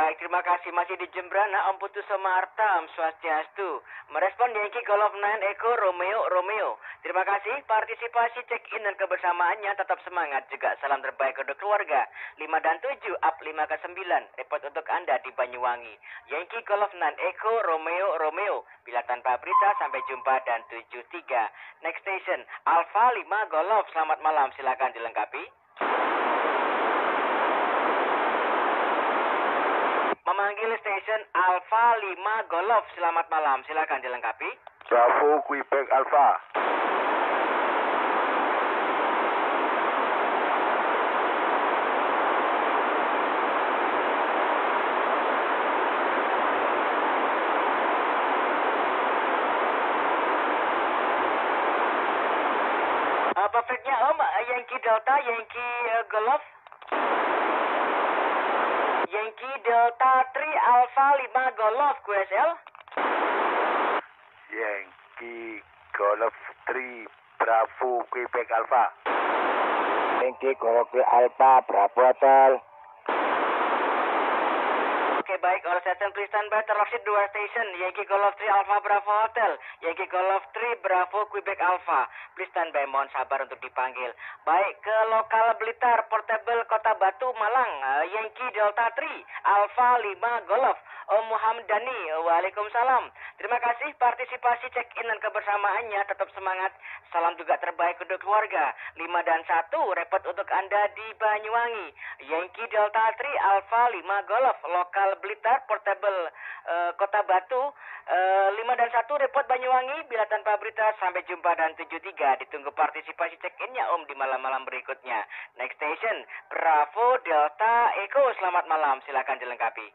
Baik, terima kasih. Masih di Jembrana, Om Putu Somarta, Om Swastiastu. Merespon Yankee Golf 9 Echo Romeo. Terima kasih partisipasi check-in dan kebersamaannya, tetap semangat juga. Salam terbaik untuk keluarga. 5 dan 7 up 5 ke 9. Report untuk Anda di Banyuwangi. Yankee Golf 9 Echo Romeo. Bila tanpa berita, sampai jumpa dan 73. Next station Alpha 5 Golf. Selamat malam, silakan dilengkapi. Memanggil station Alpha 5 Golf. Selamat malam, silakan dilengkapi. Bravo Quebec Alpha. Perfectnya Om, Yankee Delta, Yankee Golf. Yankee Delta 3 Alpha 5 Golf QSL. Yankee Golf 3 Bravo Quebec Alpha. Yankee Golf Alpha Bravo Hotel. Oke, baik, all station please stand by. Terlocksit 2 station Yankee Golf 3 Alpha Bravo Hotel, Yankee Golf 3 Bravo Quebec Alpha. Please stand by, mohon sabar untuk dipanggil. Baik, ke lokal Blitar Portable Kota Batu Malang, Yankee Delta 3 Alpha 5 Golf. Om Muhammad Dani, waalaikumsalam. Terima kasih partisipasi check-in dan kebersamaannya, tetap semangat. Salam juga terbaik untuk keluarga. 5 dan 1 repot untuk Anda di Banyuwangi. Yankee Delta 3 Alpha 5 Golf, lokal Blitar Portable Kota Batu. 5 dan 1 repot Banyuwangi. Bila tanpa berita, sampai jumpa dan 73. Ditunggu partisipasi check-innya Om di malam-malam berikutnya. Next station Bravo Delta Echo. Selamat malam, silakan dilengkapi.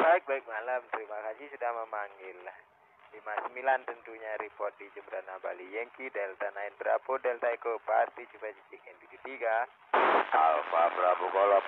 Baik malam, terima kasih sudah memanggil. 59 tentunya report di Jembrana Bali. Yankee Delta 9 Bravo Delta Echo partisipasi check-in 73. Alpha Bravo Golf.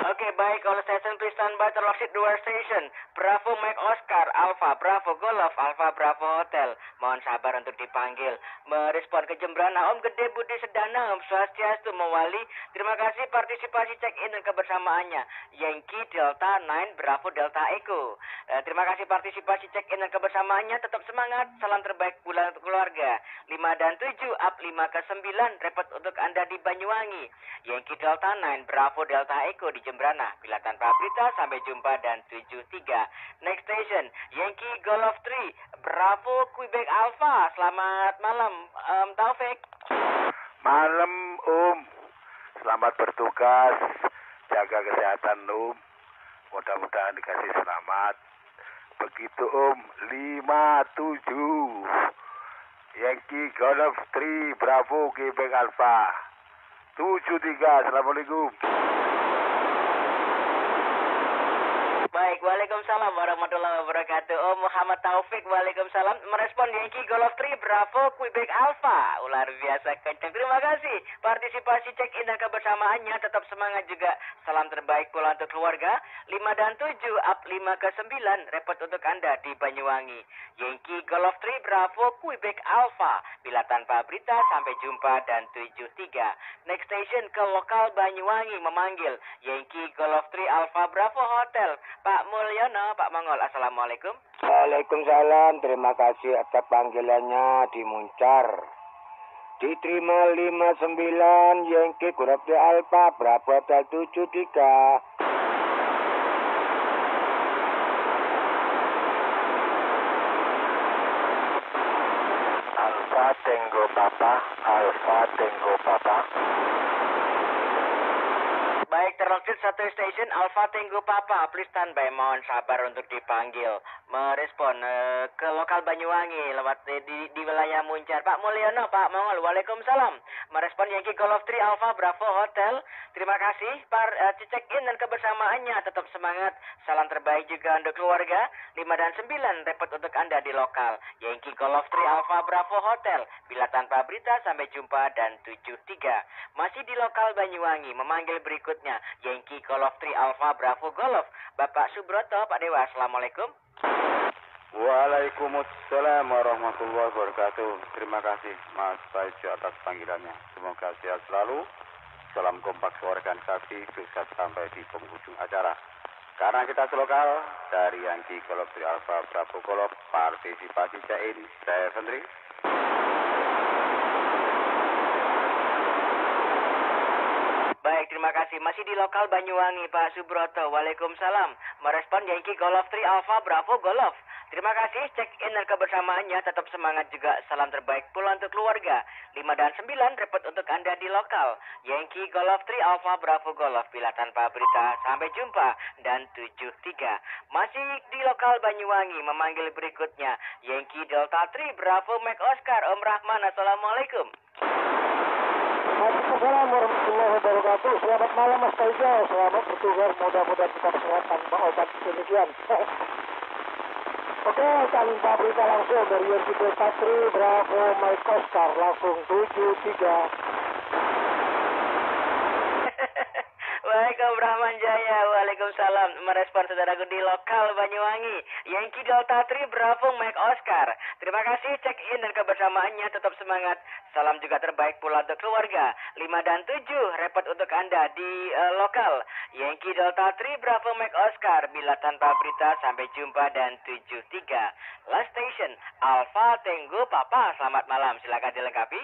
Oke, baik, all station please stand by. Terlocksit 2 station Bravo Mike Oscar Alpha Bravo Golf Alpha Bravo Hotel. Mohon sabar untuk dipanggil. Merespon ke Jembrana Om Gede Budi Sedana, Om Swastiastu Mewali. Terima kasih partisipasi check-in dan kebersamaannya. Yankee Delta 9 Bravo Delta Echo. Terima kasih partisipasi check-in dan kebersamaannya, tetap semangat. Salam terbaik pula untuk keluarga. 5 dan 7 up 5 ke 9. Repot untuk Anda di Banyuwangi. Yankee Delta 9 Bravo Delta Echo di Jembrana. Bila tanpa berita, sampai jumpa dan 73. Next station Yankee Golf 3 Bravo Quebec Alpha. Selamat malam Taufik. Malam Om. Selamat bertugas. Jaga kesehatan Om. Mudah-mudahan dikasih selamat. Begitu Om. 57 Yankee Golf 3 Bravo Quebec Alpha. 73. Assalamualaikum. Baik, waalaikumsalam warahmatullahi wabarakatuh. Om Muhammad Taufik, waalaikumsalam. Merespon Yankee Golf 3 Bravo Quebec Alpha. Luar biasa kencang. Terima kasih partisipasi check-in dan kebersamaannya, tetap semangat juga. Salam terbaik pula untuk keluarga. 5 dan 7 up 5 ke 9. Repot untuk Anda di Banyuwangi. Yankee Golf 3 Bravo Quebec Alpha. Bila tanpa berita, sampai jumpa dan 73. Next station ke lokal Banyuwangi memanggil Yankee Golf 3 Alpha Bravo Hotel. Pak Mulyono, Pak Mongol, assalamualaikum. Waalaikumsalam, terima kasih atas panggilannya di Muncar. Diterima 59 Yankee Golf 3 Alpha Bravo Hotel 73. Alpha Tango Papa. Alpha Tango Papa. Baik, terlocksit 1 station Alpha Tango Papa. Please stand by, mohon sabar untuk dipanggil. Merespon ke lokal Banyuwangi lewat di wilayah Muncar. Pak Mulyono, Pak Mongol, waalaikumsalam. Merespon Yankee Golf 3 Alpha Bravo Hotel. Terima kasih check-in dan kebersamaannya, tetap semangat. Salam terbaik juga untuk keluarga. 5 dan 9 repot untuk Anda di lokal Yankee Golf 3 Alpha Bravo Hotel. Bila tanpa berita, sampai jumpa dan 73. Masih di lokal Banyuwangi memanggil berikutnya Yankee Golf 3 Alpha Bravo Golf. Bapak Subroto, Pak Dewa, assalamualaikum. Waalaikumsalam warahmatullahi wabarakatuh. Terima kasih Mas Paijo atas panggilannya. Semoga sehat selalu. salam kompak organisasi sukses sampai di penghujung acara. Karena kita selokal dari Yankee Golf 3 Alpha Bravo Golf, partisipasi Cain 73. Baik, terima kasih. Masih di lokal Banyuwangi, Pak Subroto. Waalaikumsalam. Merespon Yankee Golf 3 Alpha Bravo Golf. Terima kasih, check in dan kebersamaannya. Tetap semangat juga. Salam terbaik pula untuk keluarga. 5 dan 9 repot untuk Anda di lokal. Yankee Golf 3 Alpha Bravo Golf. Bila tanpa berita. Sampai jumpa. Dan 73. Masih di lokal Banyuwangi. Memanggil berikutnya. Yankee Delta 3 Bravo Mike Oscar. Om Rahman. Assalamualaikum. Assalamualaikum warahmatullahi wabarakatuh. Selamat malam Mas Taijo. Selamat bertugas. Mudah-mudahan kita sehat tanpa obat demikian. Oke, tanpa berita langsung dari Yankee Delta 3 Bravo Mike Oscar. Langsung 73. Baik, Om Rahman Jaya. Waalaikumsalam. Merespon saudaraku di lokal Banyuwangi. Yankee Delta 3 Bravo Mike Oscar. Terima kasih check in dan kebersamaannya. Tetap semangat. Salam juga terbaik pula untuk keluarga. 5 dan 7 repot untuk Anda di lokal. Yankee Delta 3 Bravo Mike Oscar. Bila tanpa berita. Sampai jumpa dan 73. Last station Alpha Tango Papa. Selamat malam. Silakan dilengkapi.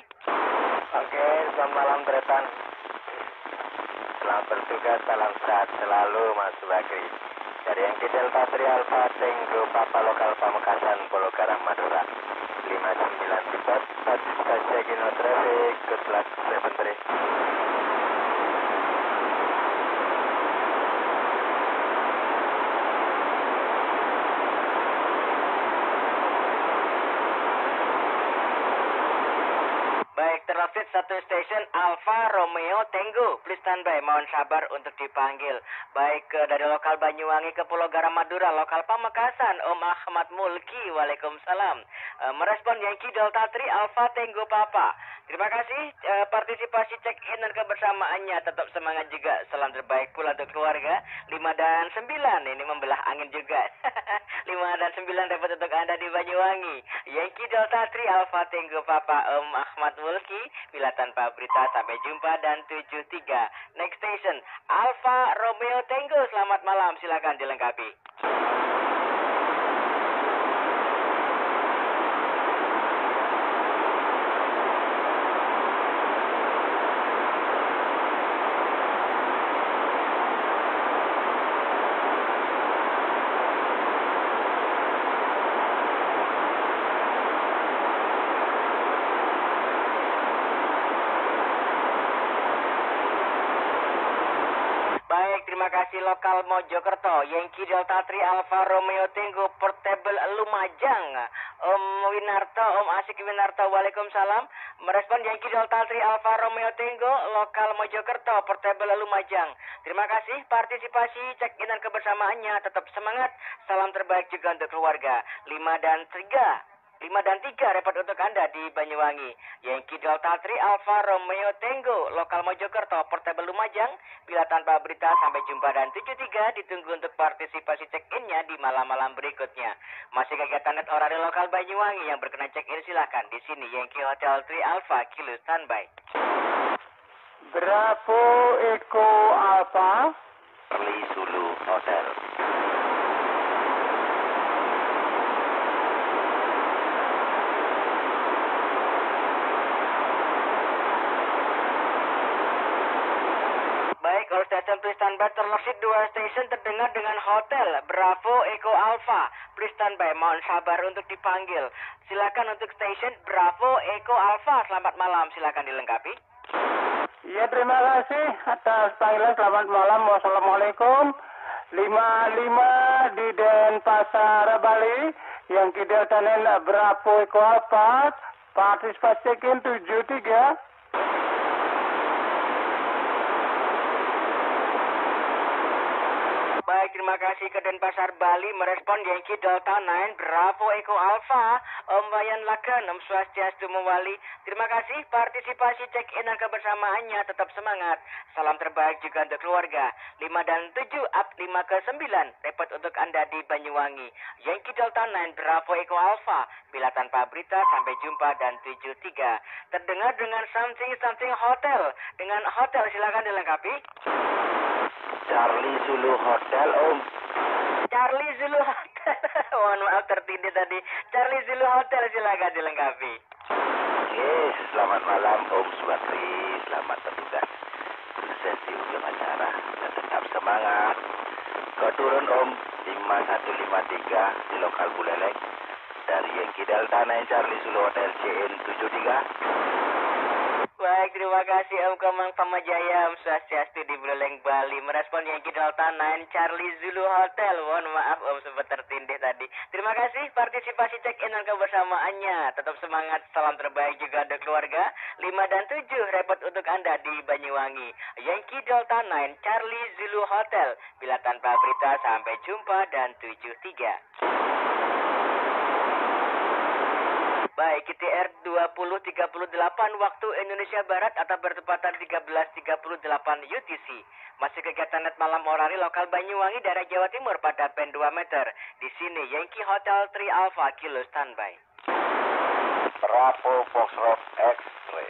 Oke, selamat malam Tretan. Selamat bertugas, salam sehat selalu Mas Subakri. Dari Yankee Delta 3 Alpha Tango Papa Lokal Pamekasan Pulau Garam Madura. 59 report, participasi check-in no traffic, good luck 73. Terupdate satu station Alfa Romeo Tango. Please standby, mohon sabar untuk dipanggil. Baik dari lokal Banyuwangi ke Pulau Garam Madura, lokal Pamekasan, Om Ahmad Mulki. Waalaikumsalam. Merespon Yankee Delta 3 Alpha Tango Papa. Terima kasih partisipasi check in dan kebersamaannya. Tetap semangat juga. Salam terbaik pula untuk keluarga. 5 dan 9 ini membelah angin juga. 5 dan 9 dapat untuk Anda di Banyuwangi. Yankee Delta 3 Alpha Tango Papa, Om Ahmad Mulki. Bila tanpa berita. Sampai jumpa dan 73. Next station Alfa Romeo Tango. Selamat malam. Silakan dilengkapi. Terima kasih lokal Mojokerto. Yankee Delta 3 Alfa Romeo Tango Portable Lumajang. Om Winarto, Om Asik Winarto. Waalaikumsalam. Merespon Yankee Delta 3 Alfa Romeo Tango lokal Mojokerto Portable Lumajang. Terima kasih partisipasi cek in dan kebersamaannya. Tetap semangat. Salam terbaik juga untuk keluarga. 5 dan 3 repot untuk Anda di Banyuwangi. Yankee Delta 3 Alfa Romeo Tango lokal Mojokerto Portable Lumajang. Bila tanpa berita. Sampai jumpa dan 73. Ditunggu untuk partisipasi check-innya di malam-malam berikutnya. Masih kegiatan net orari lokal Banyuwangi yang berkenan check-in silakan. Di sini Yankee Hotel 3 Alpha Kilo standby. Bravo Eko Alpha Charlie Zulu Hotel. All station please standby. Terloksit 2 station terdengar dengan hotel Bravo Eco Alpha. Please standby. Mohon sabar untuk dipanggil. Silakan untuk station Bravo Eco Alpha. Selamat malam. Silakan dilengkapi. Iya, terima kasih atas panggilan. Selamat malam. Wassalamualaikum. 55 di Denpasar, Bali. Yankee Delta 9 Bravo Eco Alpha. Partisipasi check-in 73. Baik, terima kasih ke Denpasar, Bali merespon Yankee Delta 9 Bravo Echo Alpha. Om Wayan Laken, Om Swastiastu Mewali. Terima kasih partisipasi check-in dan kebersamaannya tetap semangat. Salam terbaik juga untuk keluarga. 5 dan 7 up 5 ke 9. Repot untuk Anda di Banyuwangi. Yankee Delta 9 Bravo Echo Alpha. Bila tanpa berita sampai jumpa dan 73. Terdengar dengan something hotel. Dengan hotel silakan dilengkapi. Charlie Zulu Hotel, Om. Charlie Zulu Hotel. Mohon maaf tertindih tadi. Charlie Zulu Hotel silakan dilengkapi. Yes, selamat malam Om Subakri. Selamat bertugas. Sukses di ujung acara dan tetap semangat. Kau turun Om 5153 di lokal Buleleng dari Yankee Delta 9 Charlie Zulu Hotel CN 73. Baik, terima kasih Om Komang Pamajaya, Om Swastiastu di Buleleng, Bali. Merespon Yankee Delta 9 Charlie Zulu Hotel. Mohon maaf Om sempat tertindih tadi. Terima kasih partisipasi check-in dan kebersamaannya. Tetap semangat, salam terbaik juga untuk keluarga. 5 dan 7 repot untuk Anda di Banyuwangi. Yankee Delta 9 Charlie Zulu Hotel. Bila tanpa berita sampai jumpa dan 73. Baik, KTR 2038 waktu Indonesia Barat atau bertepatan 13.38 UTC. Masih kegiatan net malam orari lokal Banyuwangi daerah Jawa Timur pada band 2 meter. Di sini Yankee Hotel 3 Alpha Kilo standby. Bravo Foxtrot X-Ray.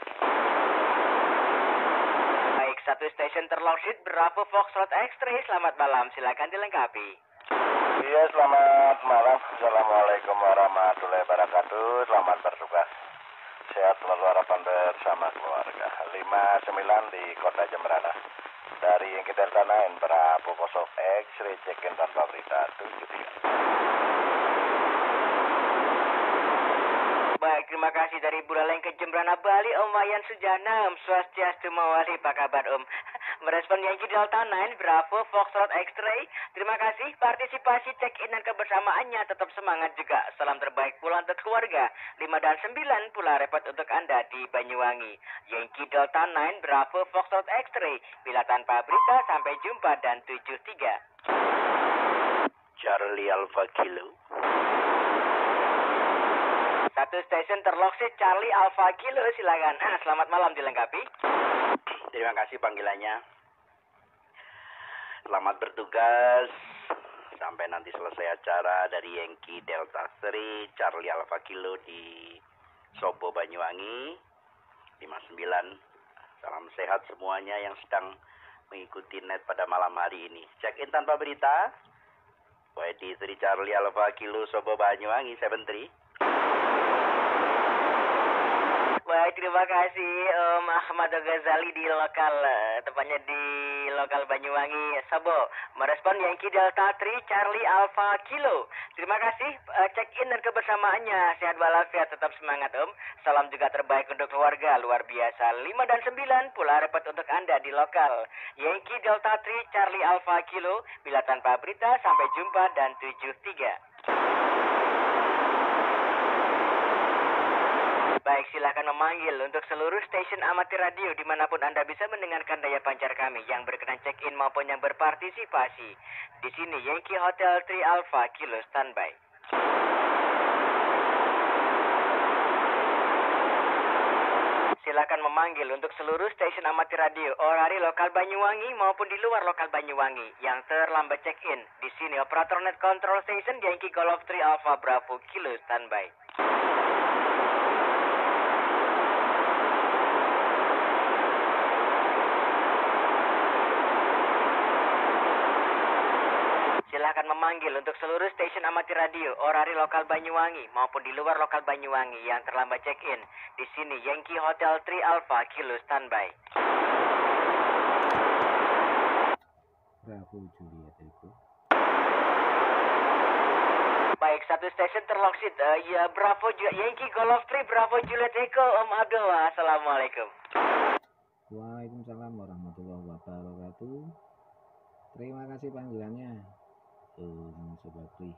Baik, satu stasiun terloksit Bravo Foxtrot X-Ray. Selamat malam, silakan dilengkapi. Iya, selamat malam. Assalamualaikum warahmatullahi wabarakatuh. Selamat bertugas. Sehat selalu harapan bersama keluarga. 59 di Kota Jemberana. Dari Yankee Delta 9 Bravo Foxtrot X-Ray check-in tanpa berita 73. Baik, terima kasih dari Buleleng ke Jemberana, Bali, Om Wayan Sujana, Om Swastiastu Mewali, apa kabar Om? Merespon Yankee Delta 9 Bravo Foxtrot X-Ray. Terima kasih partisipasi check-in dan kebersamaannya tetap semangat juga. Salam terbaik pula untuk keluarga. 5 dan 9 pula repot untuk Anda di Banyuwangi. Yankee Delta 9 Bravo Foxtrot X-Ray. Bila tanpa berita sampai jumpa dan 73. Charlie Alpha Kilo. Satu stasiun terloksit Charlie Alpha Kilo, silakan. Selamat malam dilengkapi. Terima kasih panggilannya. Selamat bertugas sampai nanti selesai acara dari Yankee Delta 3 Charlie Alpha Kilo di Sobo Banyuwangi 59. Salam sehat semuanya yang sedang mengikuti net pada malam hari ini. Check-in tanpa berita. YD3 Charlie Alpha Kilo Sobo Banyuwangi 73. Baik, terima kasih Om Ahmad Ghazali di lokal, tepatnya di lokal Banyuwangi, Sobo. Merespon Yankee Delta 3 Charlie Alpha Kilo. Terima kasih check-in dan kebersamaannya. Sehat walafiat, tetap semangat Om. Salam juga terbaik untuk keluarga, luar biasa. 5 dan 9 pula repot untuk Anda di lokal. Yankee Delta 3 Charlie Alpha Kilo. Bila tanpa berita sampai jumpa dan 73. Baik, silakan memanggil untuk seluruh stasiun amatir radio dimanapun Anda bisa mendengarkan daya pancar kami yang berkenan check-in maupun yang berpartisipasi. Di sini Yankee Hotel 3 Alpha Kilo standby. Silakan memanggil untuk seluruh stasiun amatir radio orari lokal Banyuwangi maupun di luar lokal Banyuwangi yang terlambat check-in. Di sini operator net control station Yankee Golf 3 Alpha Bravo Kilo standby. Silakan memanggil untuk seluruh stasiun amatir radio orari lokal Banyuwangi maupun di luar lokal Banyuwangi yang terlambat check-in. Di sini Yankee Hotel 3 Alpha Kilo standby. Bravo Juliet Echo. Baik, satu stasiun terloksit. Ya, Bravo Yankee Golf 3 Bravo Juliet Echo. Om Abdul, assalamualaikum. Waalaikumsalam warahmatullahi wabarakatuh. Terima kasih panggilannya Om Subakri.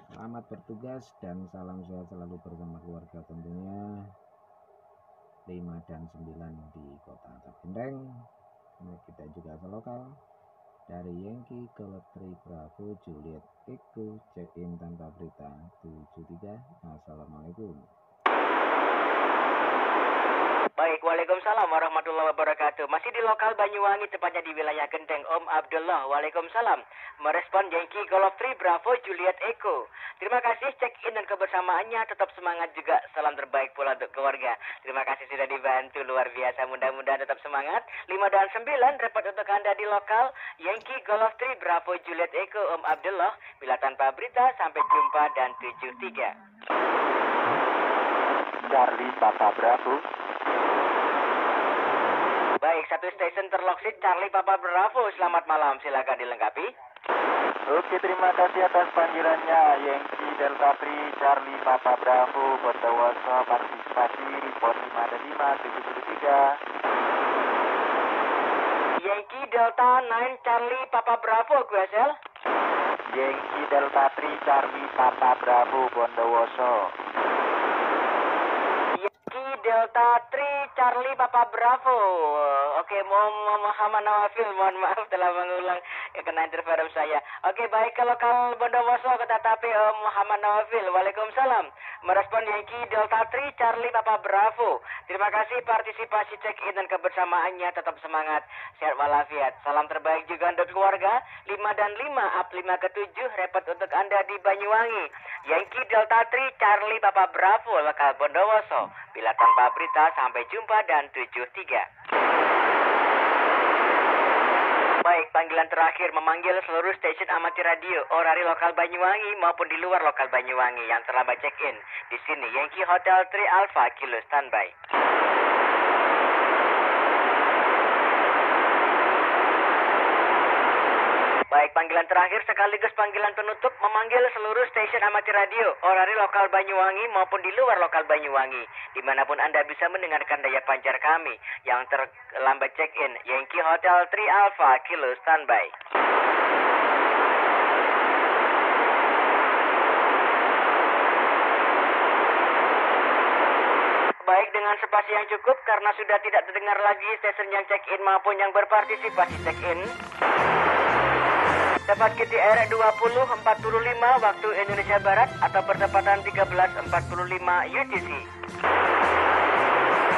Selamat bertugas dan salam sehat selalu bersama keluarga tentunya. 5 dan 9 di Kota Tabendeng. Kita juga asal lokal dari Yankee Golf 3 Bravo Juliet Echo, check-in tanpa berita 73. Assalamualaikum. Baik, waalaikumsalam warahmatullahi wabarakatuh. Masih di lokal Banyuwangi, tepatnya di wilayah Genteng, Om Abdullah. Waalaikumsalam. Merespon Yankee Golf 3 Bravo Juliet Echo. Terima kasih check-in dan kebersamaannya. Tetap semangat juga. Salam terbaik pula untuk keluarga. Terima kasih sudah dibantu. Luar biasa. Mudah-mudahan tetap semangat. 5 dan 9 repot untuk Anda di lokal Yankee Golf 3 Bravo Juliet Echo, Om Abdullah. Bila tanpa berita, sampai jumpa dan 73. Charlie Papa Bravo. Baik, satu stasiun terloksit Charlie Papa Bravo. Selamat malam, silakan dilengkapi. Oke, terima kasih atas panggilannya. Yankee Delta 3 Charlie Papa Bravo Bondowoso, partisipasi pon 5 dan 5 773. Yankee Delta 9 Charlie Papa Bravo, QSL. Yankee Delta 3 Charlie Papa Bravo Bondowoso. Delta 3 Charlie Papa Bravo. Oke, Muhammad Nawafil, mohon maaf telah mengulang kena interference saya. Oke, baik, kalau Bondowoso tetapi Muhammad Nawafil. Waalaikumsalam. Merespon Yankee Delta 3 Charlie Papa Bravo. Terima kasih partisipasi check-in dan kebersamaannya. Tetap semangat, sehat walafiat. Salam terbaik juga untuk keluarga. 5 dan 5 up 5 ke 7 repot untuk Anda di Banyuwangi. Yankee Delta 3 Charlie Papa Bravo lokal Bondowoso. Bila tanpa berita, sampai jumpa dan 73. Baik, panggilan terakhir memanggil seluruh stasiun amatir radio orari lokal Banyuwangi maupun di luar lokal Banyuwangi yang terlambat check-in. Di sini Yankee Hotel 3 Alpha Kilo standby. Baik, panggilan terakhir sekaligus panggilan penutup memanggil seluruh stasiun amatir radio orari lokal Banyuwangi maupun di luar lokal Banyuwangi. Dimanapun Anda bisa mendengarkan daya pancar kami yang terlambat check-in. Yankee Hotel 3 Alpha Kilo standby. Baik, dengan spasi yang cukup karena sudah tidak terdengar lagi stasiun yang check-in maupun yang berpartisipasi check-in. Tepat KTR 2045 waktu Indonesia Barat atau bertepatan 13.45 UTC.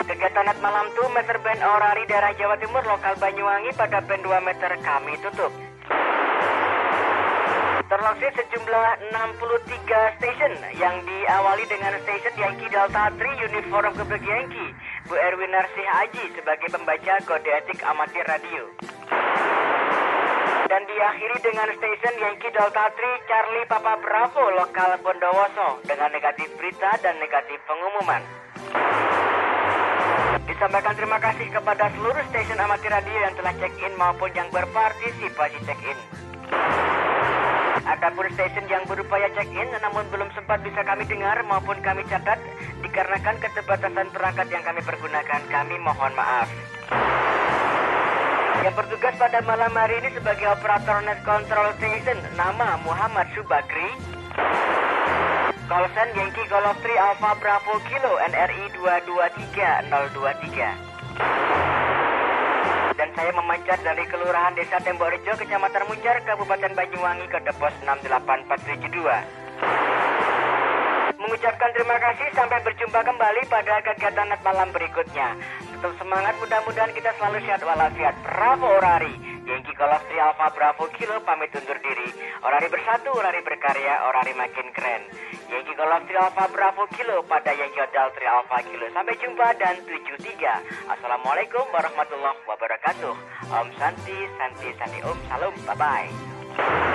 Kegiatan Net Malam 2 Meter Band Orari daerah Jawa Timur lokal Banyuwangi pada band 2 meter kami tutup. Terloksit sejumlah 63 stasiun yang diawali dengan stasiun Yankee Delta 3 Uniform Geblek Yankee Bu Erwin Narsih Haji sebagai pembaca kode etik amatir radio. Dan diakhiri dengan stasiun Yankee Delta 3 Charlie Papa Bravo lokal Bondowoso dengan negatif berita dan negatif pengumuman. Disampaikan terima kasih kepada seluruh stasiun amatir radio yang telah check-in maupun yang berpartisipasi check-in. Adapun stasiun yang berupaya check-in namun belum sempat bisa kami dengar maupun kami catat dikarenakan keterbatasan perangkat yang kami pergunakan, kami mohon maaf. Yang bertugas pada malam hari ini sebagai operator Net Control Station, nama Muhammad Subakri. Call sign Yankee Golf 3 Alpha Bravo Kilo NRI 223023. Dan saya memancar dari Kelurahan Desa Tembok Rejo, Kecamatan Muncar, Kabupaten Banyuwangi, kode pos 68472. Mengucapkan terima kasih, sampai berjumpa kembali pada kegiatan Net Malam berikutnya. Tetap semangat, mudah-mudahan kita selalu sehat walafiat. Bravo Orari, Yankee Golf 3 Alpha Bravo Kilo pamit undur diri. Orari bersatu, orari berkarya, orari makin keren. Yankee Golf 3 Alpha Bravo Kilo pada Yankee Hotel 3 Alpha Kilo. Sampai jumpa dan 73. Assalamualaikum warahmatullahi wabarakatuh. Om Santi, Santi, Santi, Om Salam, bye-bye.